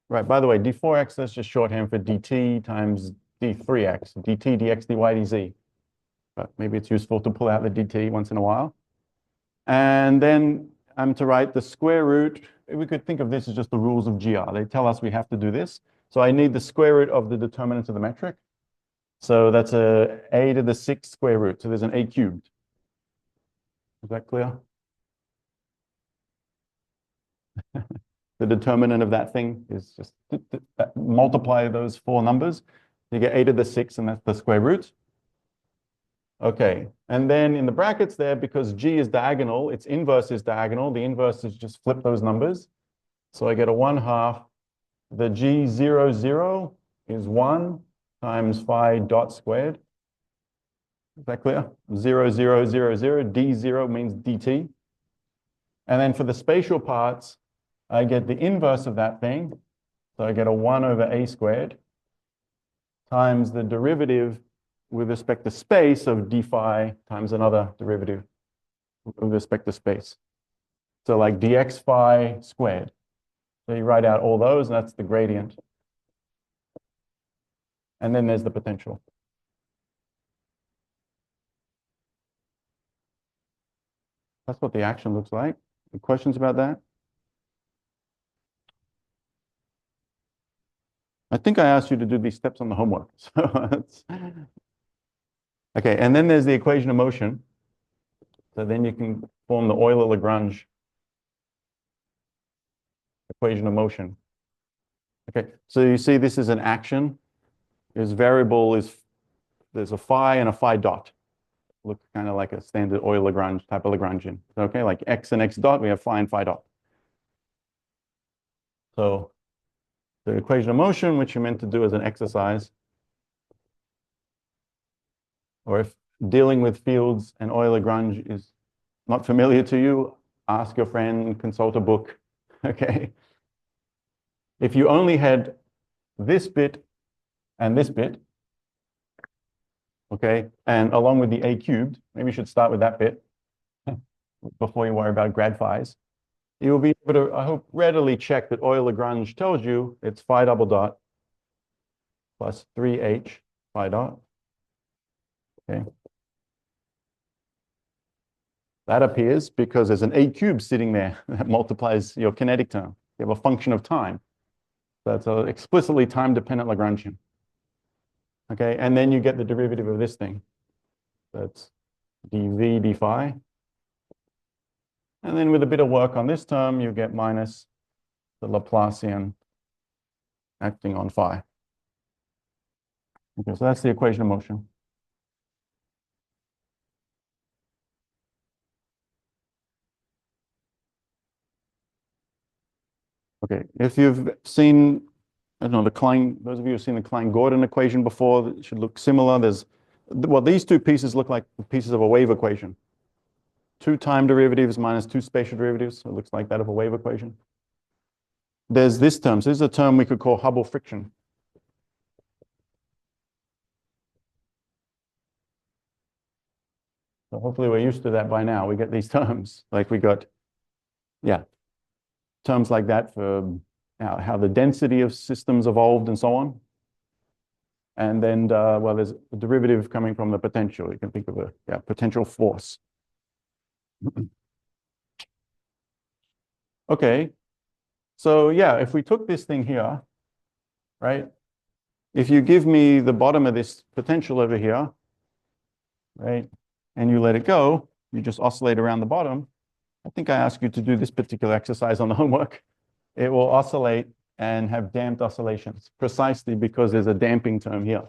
Right, by the way, d4x, that's just shorthand for dt times d3x, dt, dx, dy, dz. But maybe it's useful to pull out the dt once in a while. And then I'm to write the square root. We could think of this as just the rules of GR. They tell us we have to do this. So I need the square root of the determinant of the metric. So that's a to the 6th square root. So there's an a cubed. Is that clear? The determinant of that thing is just multiply those four numbers. You get 8 to the 6, and that's the square root. Okay, and then in the brackets there, because g is diagonal, its inverse is diagonal. The inverse is just flip those numbers. So I get a 1/2. The g00 is 1 times phi dot squared. Is that clear? 0, 0, 0, 0. D0 means dt. And then for the spatial parts, I get the inverse of that thing. So I get a 1 over a squared times the derivative with respect to space of d phi times another derivative with respect to space. So like dx phi squared. So you write out all those, and that's the gradient. And then there's the potential. That's what the action looks like. Any questions about that? I think I asked you to do these steps on the homework. Okay, and then there's the equation of motion. So then you can form the Euler-Lagrange equation of motion. Okay, so you see this is an action. Its variable is, there's a phi and a phi dot. Look kind of like a standard Euler-Lagrange type of Lagrangian. Okay, like x and x dot, we have phi and phi dot. So the equation of motion, which you're meant to do as an exercise, or if dealing with fields and Euler-Lagrange is not familiar to you, ask your friend, consult a book. Okay. If you only had this bit and this bit, okay, and along with the a cubed, maybe you should start with that bit before you worry about grad phi's. You'll be able to, I hope, readily check that Euler-Lagrange tells you it's phi double dot plus 3h phi dot. Okay. That appears because there's an a cubed sitting there that multiplies your kinetic term. You have a function of time. That's an explicitly time-dependent Lagrangian. Okay, and then you get the derivative of this thing. That's dv d phi. And then with a bit of work on this term, you get minus the Laplacian acting on phi. Okay, so that's the equation of motion. Okay, if you've seen, I don't know, the Klein, those of you who've seen the Klein-Gordon equation before, it should look similar. There's, well, these two pieces look like pieces of a wave equation. 2 time derivatives minus 2 spatial derivatives. So it looks like that of a wave equation. There's this term. So this is a term we could call Hubble friction. So hopefully we're used to that by now. We get these terms. Like we got, yeah, terms like that for how the density of systems evolved and so on. And then, well, there's a derivative coming from the potential. You can think of a potential force. Okay, so yeah, if we took this thing here, right? If you give me the bottom of this potential over here, right, and you let it go, you just oscillate around the bottom. I think I asked you to do this particular exercise on the homework. It will oscillate and have damped oscillations, precisely because there's a damping term here.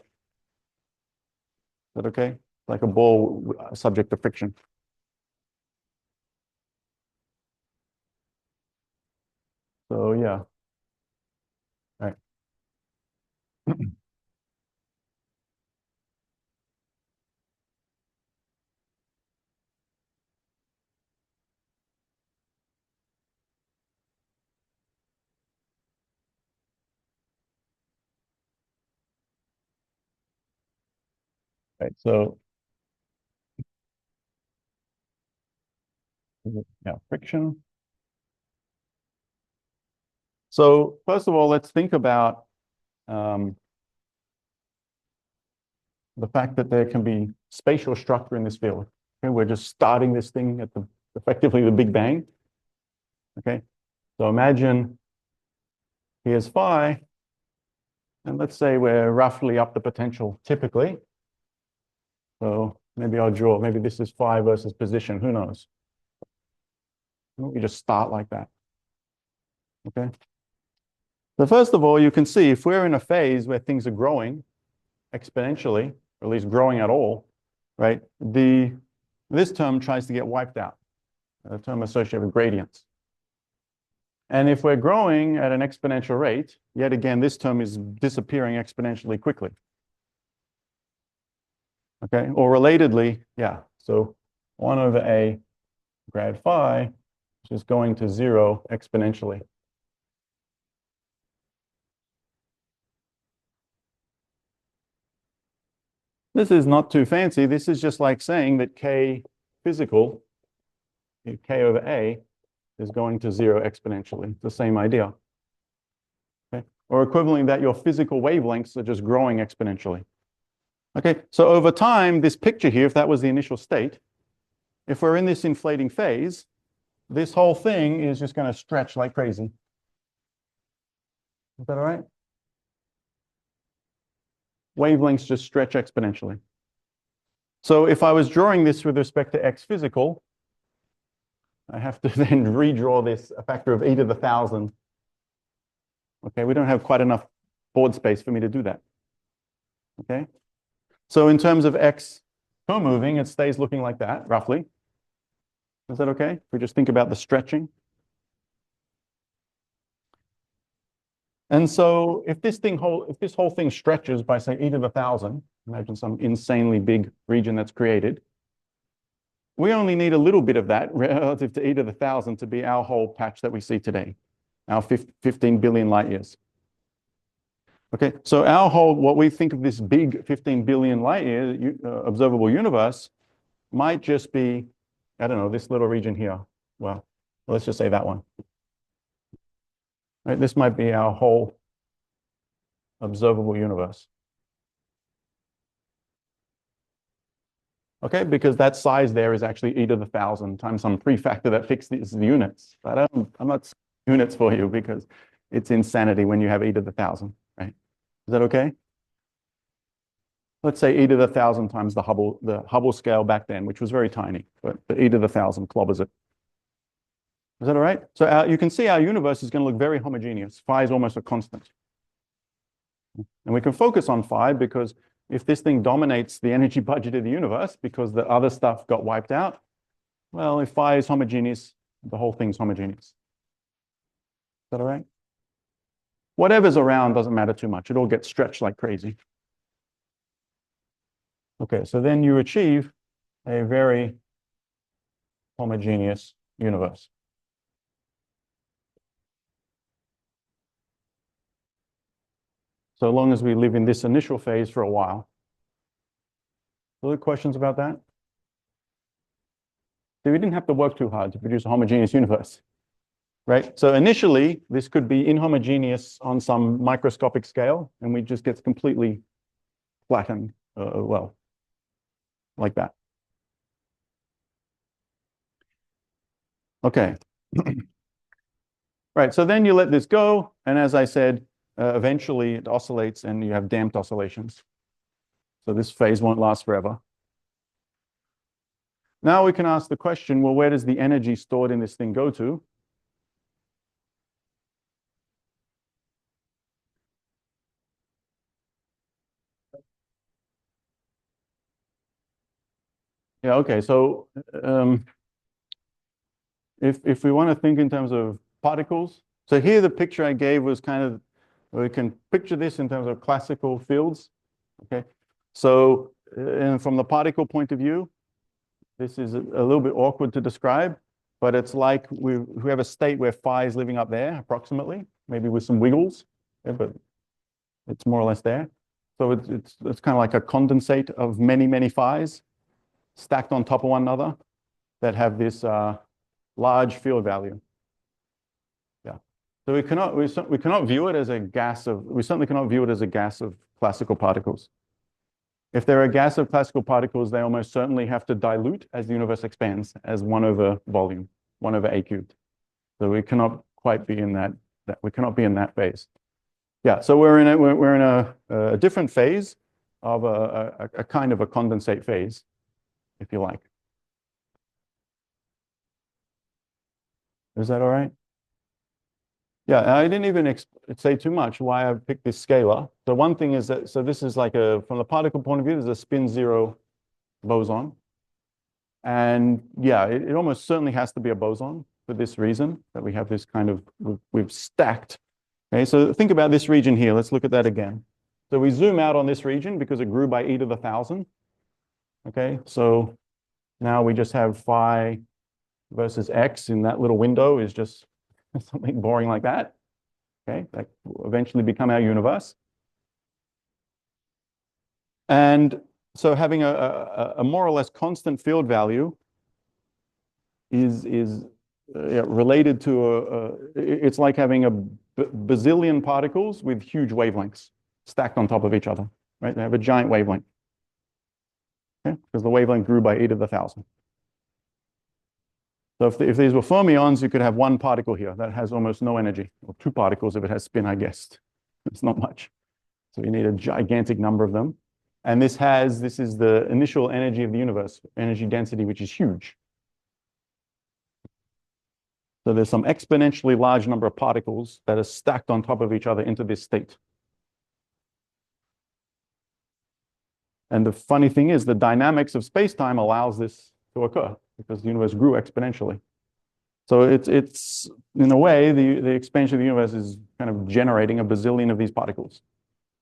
Is that okay? Like a ball subject to friction. So yeah. All right. Right, so yeah, friction. So first of all, let's think about the fact that there can be spatial structure in this field. Okay, we're just starting this thing at the effectively the Big Bang. Okay, so imagine here's phi, and let's say we're roughly up the potential typically. So maybe I'll draw, maybe this is phi versus position, who knows? We just start like that. Okay. So first of all, you can see if we're in a phase where things are growing exponentially, or at least growing at all, right? This term tries to get wiped out, a term associated with gradients. And if we're growing at an exponential rate, yet again, this term is disappearing exponentially quickly. Okay, or relatedly, yeah, so 1 over a grad phi is just going to 0 exponentially. This is not too fancy. This is just like saying that K physical, K over A, is going to 0 exponentially. The same idea. Okay? Or equivalently that your physical wavelengths are just growing exponentially. Okay, so over time, this picture here, if that was the initial state, if we're in this inflating phase, this whole thing is just going to stretch like crazy. Is that all right? Wavelengths just stretch exponentially. So if I was drawing this with respect to x physical, I have to then redraw this a factor of e to the 1,000. Okay, we don't have quite enough board space for me to do that. Okay, so in terms of x co-moving, it stays looking like that, roughly. Is that okay? If we just think about the stretching. And so if this whole thing stretches by, say, e to the 1,000, imagine some insanely big region that's created, we only need a little bit of that relative to e to the 1,000 to be our whole patch that we see today, our 15 billion light years. Okay, so our whole, what we think of this big 15 billion light year observable universe might just be, I don't know, this little region here. Well, let's just say that one. Right, this might be our whole observable universe. Okay, because that size there is actually e to the 1,000 times some prefactor that fixes the units. But I'm not units for you because it's insanity when you have e to the 1,000, right? Is that okay? Let's say e to the 1,000 times the Hubble scale back then, which was very tiny, but e to the 1,000 clobbers it. Is that all right? So you can see our universe is going to look very homogeneous. Phi is almost a constant. And we can focus on phi because if this thing dominates the energy budget of the universe because the other stuff got wiped out, well, if phi is homogeneous, the whole thing's homogeneous. Is that all right? Whatever's around doesn't matter too much. It all gets stretched like crazy. Okay, so then you achieve a very homogeneous universe. So long as we live in this initial phase for a while. Other questions about that? So we didn't have to work too hard to produce a homogeneous universe, right? So initially, this could be inhomogeneous on some microscopic scale, and we just get completely flattened, well, like that. Okay. Right, so then you let this go, and as I said, eventually it oscillates and you have damped oscillations. So this phase won't last forever. Now we can ask the question, well, where does the energy stored in this thing go to? Yeah, okay, so if we want to think in terms of particles, so here the picture I gave was kind of, we can picture this in terms of classical fields, okay? So and from the particle point of view, this is a little bit awkward to describe, but it's like we have a state where phi is living up there approximately, maybe with some wiggles, yeah, but it's more or less there. So it's kind of like a condensate of many, many phis stacked on top of one another that have this large field value. Yeah. So we cannot view it as a gas of, we certainly cannot view it as a gas of classical particles. If they're a gas of classical particles, they almost certainly have to dilute as the universe expands as 1 over volume, 1 over a cubed. So we cannot quite be in that we cannot be in that phase. Yeah, so we're in a different phase of a kind of a condensate phase, if you like. Is that all right? Yeah, I didn't even say too much why I picked this scalar. So one thing is that, so this is like from the particle point of view, there's a spin zero boson. And yeah, it almost certainly has to be a boson for this reason that we have this kind of, we've stacked. Okay, so think about this region here. Let's look at that again. So we zoom out on this region because it grew by e to the 1,000. Okay, so now we just have phi versus x in that little window is just something boring like that. Okay, that will eventually become our universe. And so having a more or less constant field value is related to it's like having a bazillion particles with huge wavelengths stacked on top of each other, right? They have a giant wavelength. Okay, because the wavelength grew by e to the 1,000. So if these were fermions, you could have one particle here that has almost no energy, or two particles if it has spin, I guess. It's not much. So you need a gigantic number of them. And this is the initial energy of the universe, energy density, which is huge. So there's some exponentially large number of particles that are stacked on top of each other into this state. And the funny thing is the dynamics of space-time allows this to occur because the universe grew exponentially. So it's in a way, the expansion of the universe is kind of generating a bazillion of these particles.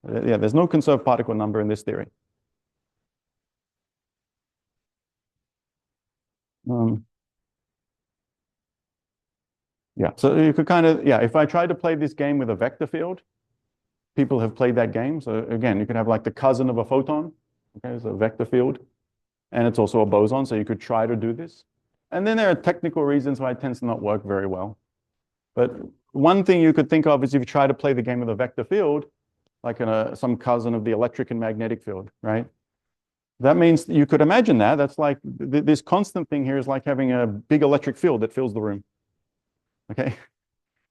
Yeah, there's no conserved particle number in this theory. Yeah, so you could kind of, yeah, if I tried to play this game with a vector field, people have played that game. So again, you could have like the cousin of a photon, okay, it's a vector field, and it's also a boson, so you could try to do this. And then there are technical reasons why it tends to not work very well. But one thing you could think of is if you try to play the game with a vector field, like some cousin of the electric and magnetic field, right? That means you could imagine that. That's like this constant thing here is like having a big electric field that fills the room. Okay,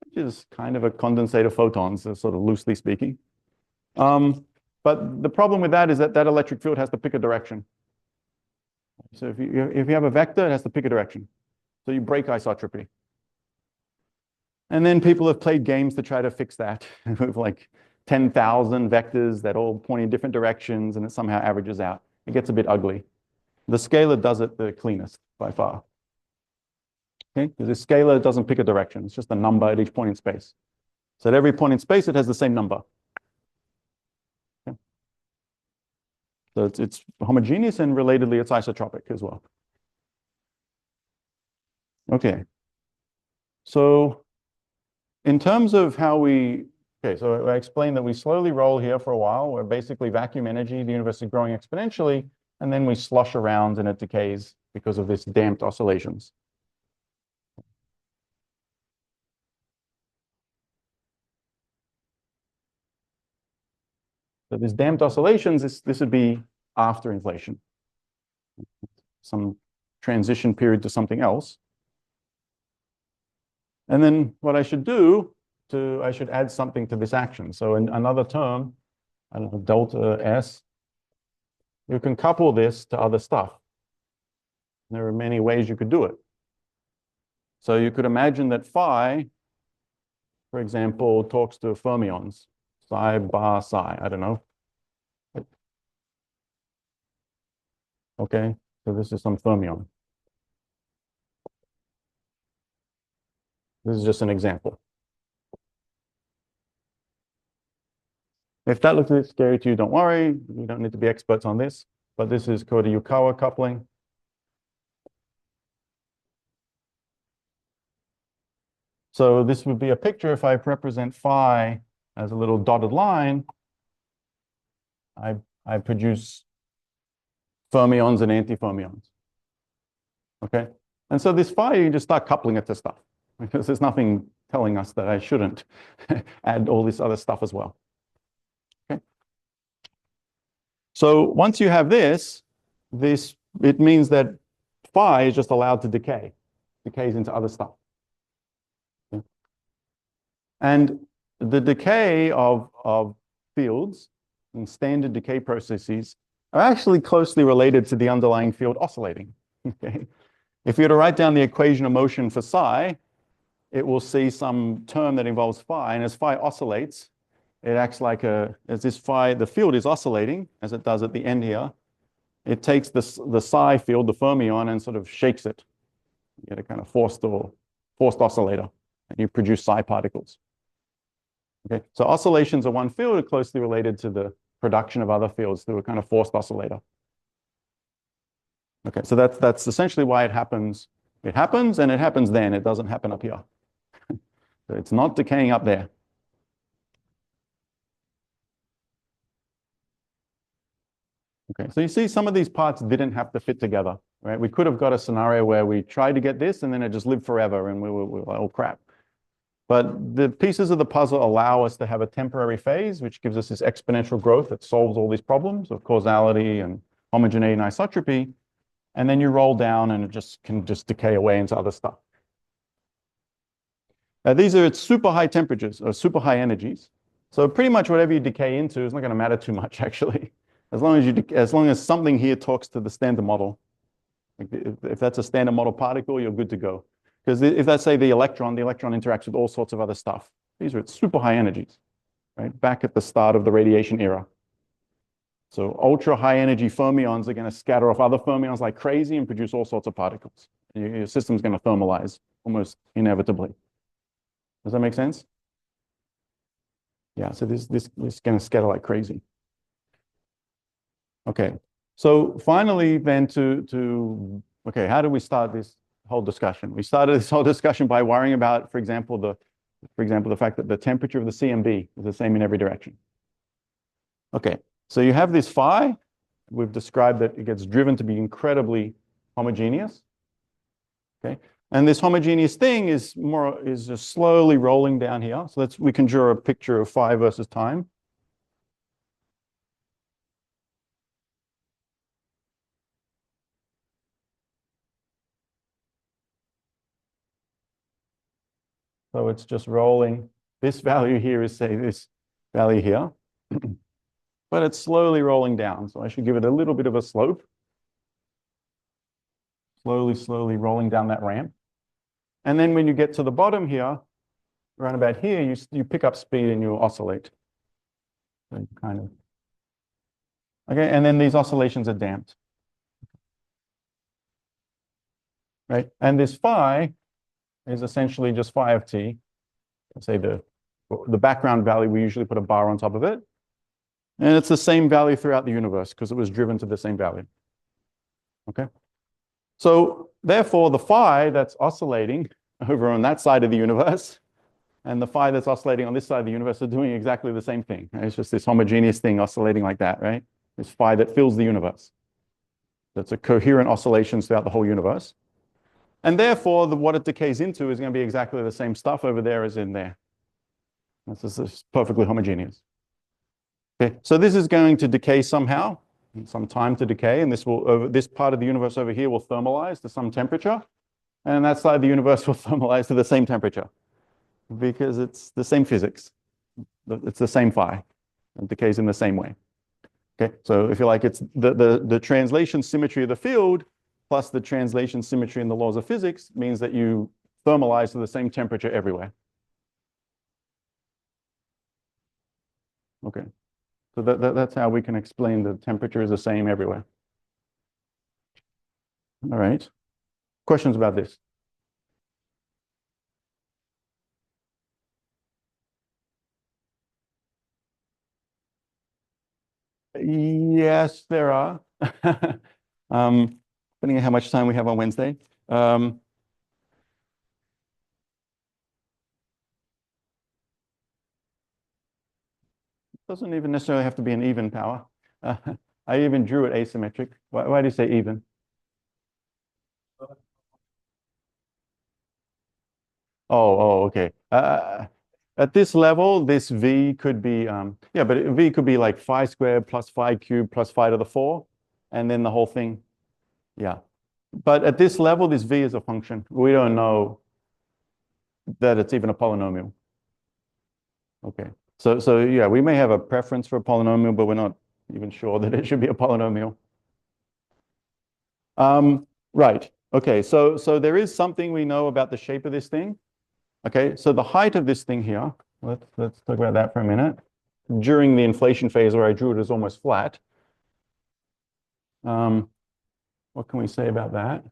which is kind of a condensate of photons, sort of loosely speaking. But the problem with that is that electric field has to pick a direction. So if you have a vector, it has to pick a direction. So you break isotropy. And then people have played games to try to fix that with like 10,000 vectors that all point in different directions, and it somehow averages out. It gets a bit ugly. The scalar does it the cleanest by far. Okay, because the scalar doesn't pick a direction. It's just a number at each point in space. So at every point in space, it has the same number. Okay. So it's homogeneous, and relatedly, it's isotropic as well. Okay. So in terms of how okay, so I explained that we slowly roll here for a while. We're basically vacuum energy. The universe is growing exponentially, and then we slosh around and it decays because of this damped oscillations. So this damped oscillations, this would be after inflation, some transition period to something else. And then what I should do, I should add something to this action. So in another term, I don't know, delta S, you can couple this to other stuff. There are many ways you could do it. So you could imagine that phi, for example, talks to fermions, psi bar psi, I don't know. Okay, so this is some fermion. This is just an example. If that looks a bit scary to you, don't worry. You don't need to be experts on this, but this is Koda-Yukawa coupling. So this would be a picture if I represent phi as a little dotted line. I produce fermions and antifermions. Okay, and so this phi, you just start coupling it to stuff because there's nothing telling us that I shouldn't add all this other stuff as well. Okay, so once you have this, it means that phi is just allowed to decays into other stuff. Okay. And the decay of fields and standard decay processes are actually closely related to the underlying field oscillating. Okay. If you were to write down the equation of motion for psi, it will see some term that involves phi, and as phi oscillates, it acts like as this phi, the field is oscillating, as it does at the end here. It takes the psi field, the fermion, and sort of shakes it. You get a kind of forced oscillator, and you produce psi particles. Okay, so oscillations of one field are closely related to the production of other fields through a kind of forced oscillator. Okay, so that's essentially why it happens. It happens, and it happens then. It doesn't happen up here. So it's not decaying up there. Okay, so you see some of these parts didn't have to fit together, right? We could have got a scenario where we tried to get this and then it just lived forever and we were like, oh crap. But the pieces of the puzzle allow us to have a temporary phase, which gives us this exponential growth that solves all these problems of causality and homogeneity and isotropy. And then you roll down and it can just decay away into other stuff. These are at super high temperatures or super high energies. So pretty much whatever you decay into is not going to matter too much, actually. As long as something here talks to the standard model. Like if that's a standard model particle, you're good to go. Because if that's, say, the electron interacts with all sorts of other stuff. These are at super high energies, right? Back at the start of the radiation era. So ultra high energy fermions are going to scatter off other fermions like crazy and produce all sorts of particles. Your system's going to thermalize almost inevitably. Does that make sense? Yeah, so this is going to scatter like crazy. Okay, so finally then okay, how do we start this whole discussion? We started this whole discussion by worrying about, for example, the fact that the temperature of the CMB is the same in every direction. Okay, so you have this phi. We've described that it gets driven to be incredibly homogeneous. Okay, and this homogeneous thing is just slowly rolling down here. So we can draw a picture of phi versus time. So it's just rolling. This value here is, say, this value here. But it's slowly rolling down. So I should give it a little bit of a slope. Slowly rolling down that ramp. And then when you get to the bottom here, around about here, you pick up speed and you oscillate. So kind of. Okay, and then these oscillations are damped. Right? And this phi is essentially just phi of t. Let's say the background value, we usually put a bar on top of it. And it's the same value throughout the universe because it was driven to the same value. Okay? So therefore, the phi that's oscillating over on that side of the universe and the phi that's oscillating on this side of the universe are doing exactly the same thing. Right? It's just this homogeneous thing oscillating like that, right? This phi that fills the universe. That's a coherent oscillations throughout the whole universe. And therefore, what it decays into is going to be exactly the same stuff over there as in there. This is perfectly homogeneous. Okay, so this is going to decay somehow, some time to decay, and this part of the universe over here will thermalize to some temperature, and that side of the universe will thermalize to the same temperature because it's the same physics. It's the same phi. It decays in the same way. Okay, so if you like, it's the translation symmetry of the field plus the translation symmetry in the laws of physics means that you thermalize to the same temperature everywhere. Okay, so that's how we can explain the temperature is the same everywhere. All right, questions about this? Yes, there are. Depending on how much time we have on Wednesday. Doesn't even necessarily have to be an even power. I even drew it asymmetric. Why do you say even? Oh, okay. At this level, this V could be, yeah, but V could be like phi squared plus phi cubed plus phi to the 4, and then the whole thing. Yeah. But at this level, this V is a function. We don't know that it's even a polynomial. Okay. So yeah, we may have a preference for a polynomial, but we're not even sure that it should be a polynomial. Right. Okay. So there is something we know about the shape of this thing. Okay, so the height of this thing here, let's talk about that for a minute. During the inflation phase where I drew it as almost flat, what can we say about that?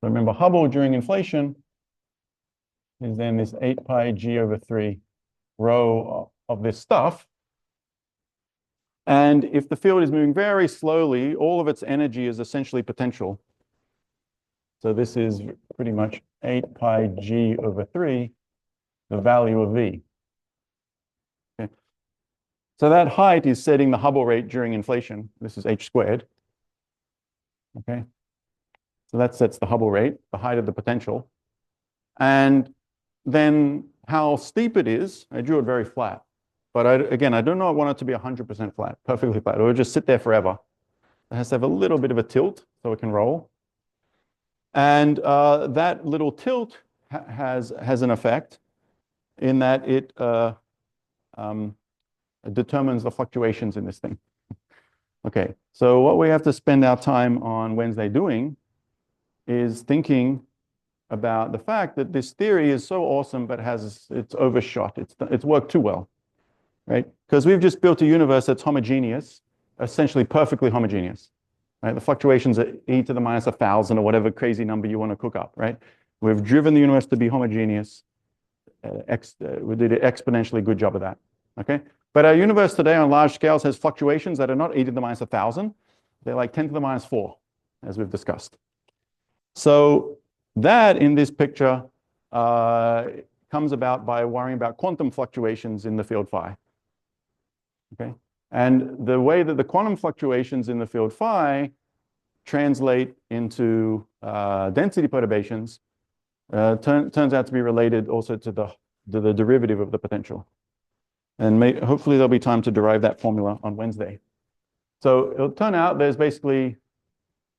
Remember, Hubble during inflation is then this 8 pi g over 3 rho of this stuff. And if the field is moving very slowly, all of its energy is essentially potential. So this is pretty much 8 pi g over 3, the value of V. Okay. So that height is setting the Hubble rate during inflation. This is h squared. Okay. So that sets the Hubble rate, the height of the potential. And then how steep it is, I drew it very flat. But again, I do not want it to be 100% flat, perfectly flat. It will just sit there forever. It has to have a little bit of a tilt so it can roll. And that little tilt has an effect in that it determines the fluctuations in this thing. Okay, so what we have to spend our time on Wednesday doing is thinking about the fact that this theory is so awesome, but it's overshot. It's worked too well, right? Because we've just built a universe that's homogeneous, essentially perfectly homogeneous, right? The fluctuations are e to the minus 1,000 or whatever crazy number you want to cook up, right? We've driven the universe to be homogeneous. We did an exponentially good job of that, okay? But our universe today on large scales has fluctuations that are not e to the minus 1,000. They're like 10 to the minus 4, as we've discussed. So that in this picture comes about by worrying about quantum fluctuations in the field phi. Okay, and the way that the quantum fluctuations in the field phi translate into density perturbations turns out to be related also to the derivative of the potential. And hopefully there'll be time to derive that formula on Wednesday. So it'll turn out there's basically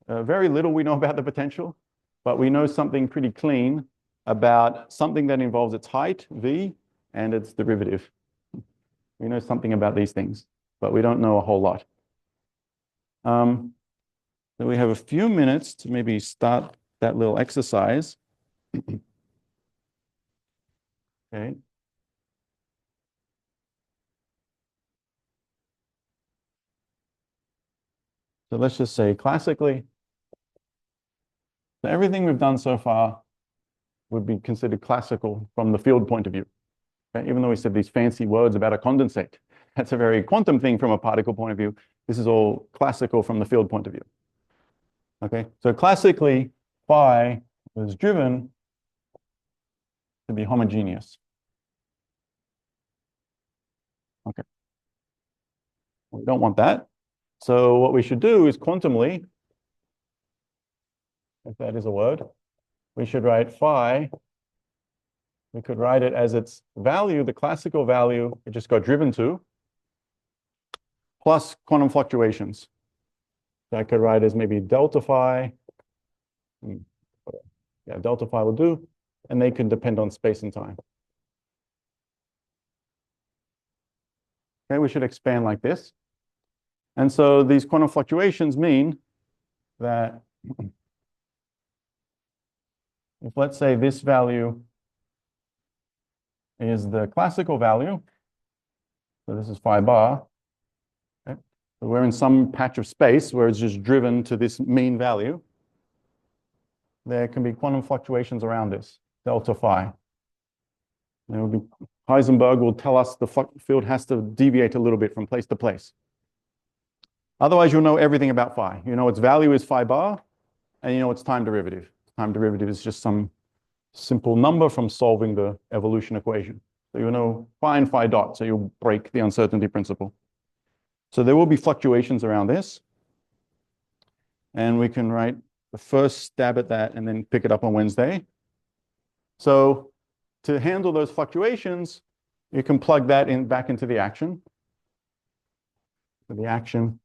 very little we know about the potential, but we know something pretty clean about something that involves its height, V, and its derivative. We know something about these things, but we don't know a whole lot. So we have a few minutes to maybe start that little exercise. Okay. So let's just say classically, so everything we've done so far would be considered classical from the field point of view. Okay? Even though we said these fancy words about a condensate, that's a very quantum thing from a particle point of view. This is all classical from the field point of view. Okay, so classically, phi was driven to be homogeneous. Okay, we don't want that. So what we should do is quantumly, if that is a word, we should write phi. We could write it as its value, the classical value it just got driven to, plus quantum fluctuations. So I could write as maybe delta phi. Yeah, delta phi will do, and they can depend on space and time. Okay, we should expand like this. And so these quantum fluctuations mean that if let's say this value is the classical value, so this is phi bar, okay? So we're in some patch of space where it's just driven to this mean value. There can be quantum fluctuations around this, delta phi. There will be, Heisenberg will tell us the field has to deviate a little bit from place to place. Otherwise, you'll know everything about phi. You know its value is phi bar, and you know its time derivative. Time derivative is just some simple number from solving the evolution equation. So you know phi and phi dot, so you'll break the uncertainty principle. So there will be fluctuations around this. And we can write the first stab at that and then pick it up on Wednesday. So to handle those fluctuations, you can plug that in back into the action. So the action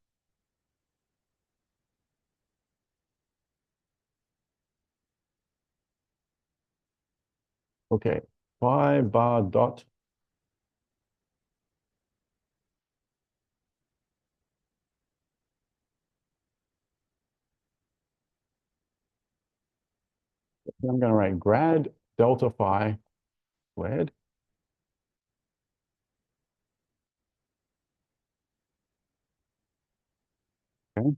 okay, phi bar dot I'm going to write grad delta phi squared. Okay.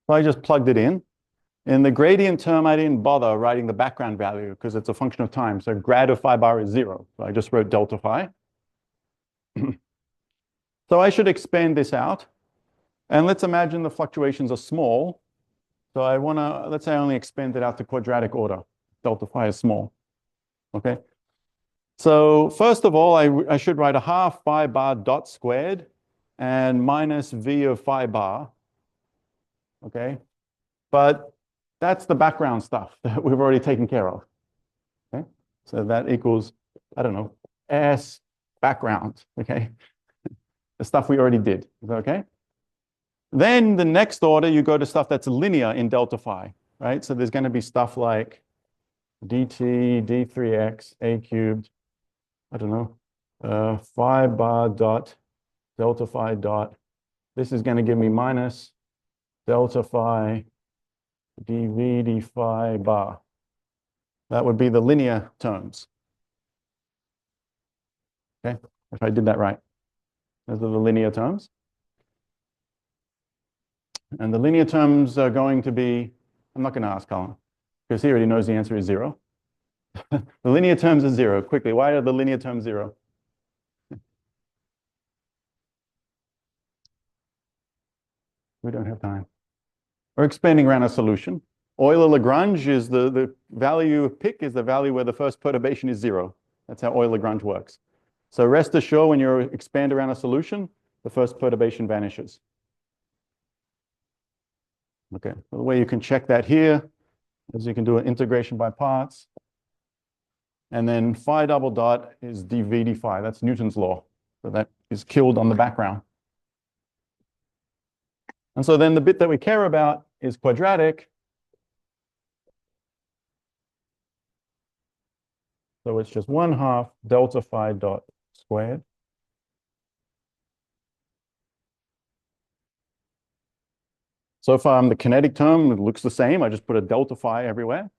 So I just plugged it in. In the gradient term, I didn't bother writing the background value because it's a function of time. So grad of phi bar is 0. So I just wrote delta phi. So I should expand this out. And let's imagine the fluctuations are small. So I want to, let's say I only expand it out to quadratic order. Delta phi is small. Okay. So first of all, I should write a half phi bar dot squared and minus v of phi bar. Okay. But that's the background stuff that we've already taken care of. Okay. So that equals, I don't know, S background. Okay. The stuff we already did. Is that okay? Then the next order, you go to stuff that's linear in delta phi, right? So there's going to be stuff like dt, d3x, a cubed, I don't know, phi bar dot delta phi dot. This is going to give me minus delta phi dv d phi bar. That would be the linear terms. Okay, if I did that right. Those are the linear terms. And the linear terms are going to be, I'm not going to ask Colin, because he already knows the answer is 0. The linear terms are 0. Quickly, why are the linear terms 0? We don't have time. We're expanding around a solution. Euler-Lagrange is the value pick is the value where the first perturbation is 0. That's how Euler-Lagrange works. So rest assured, when you expand around a solution, the first perturbation vanishes. Okay, so the way you can check that here is you can do an integration by parts. And then phi double dot is dv d phi. That's Newton's law. So that is killed on the background. And so then the bit that we care about is quadratic. So it's just 1/2 delta phi dot squared. So far, the kinetic term, it looks the same. I just put a delta phi everywhere.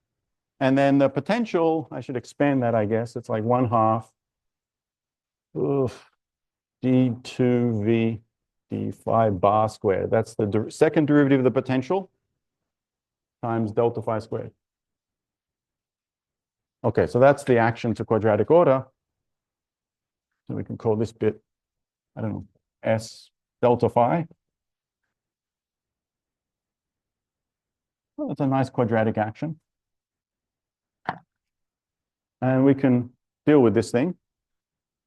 And then the potential, I should expand that, I guess. It's like 1/2 d2v d phi bar squared. That's the second derivative of the potential times delta phi squared. Okay, so that's the action to quadratic order. So we can call this bit, I don't know, S delta phi. Well, that's a nice quadratic action. And we can deal with this thing.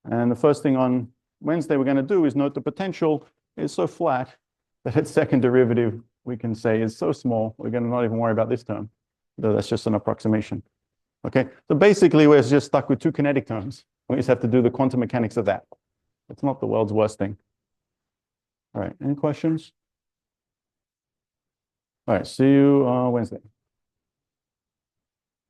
And the first thing on Wednesday we're going to do is note the potential is so flat that its second derivative, we can say, is so small, we're going to not even worry about this term. Though that's just an approximation. Okay, so basically we're just stuck with two kinetic terms. We just have to do the quantum mechanics of that. It's not the world's worst thing. All right, any questions? All right, see you Wednesday.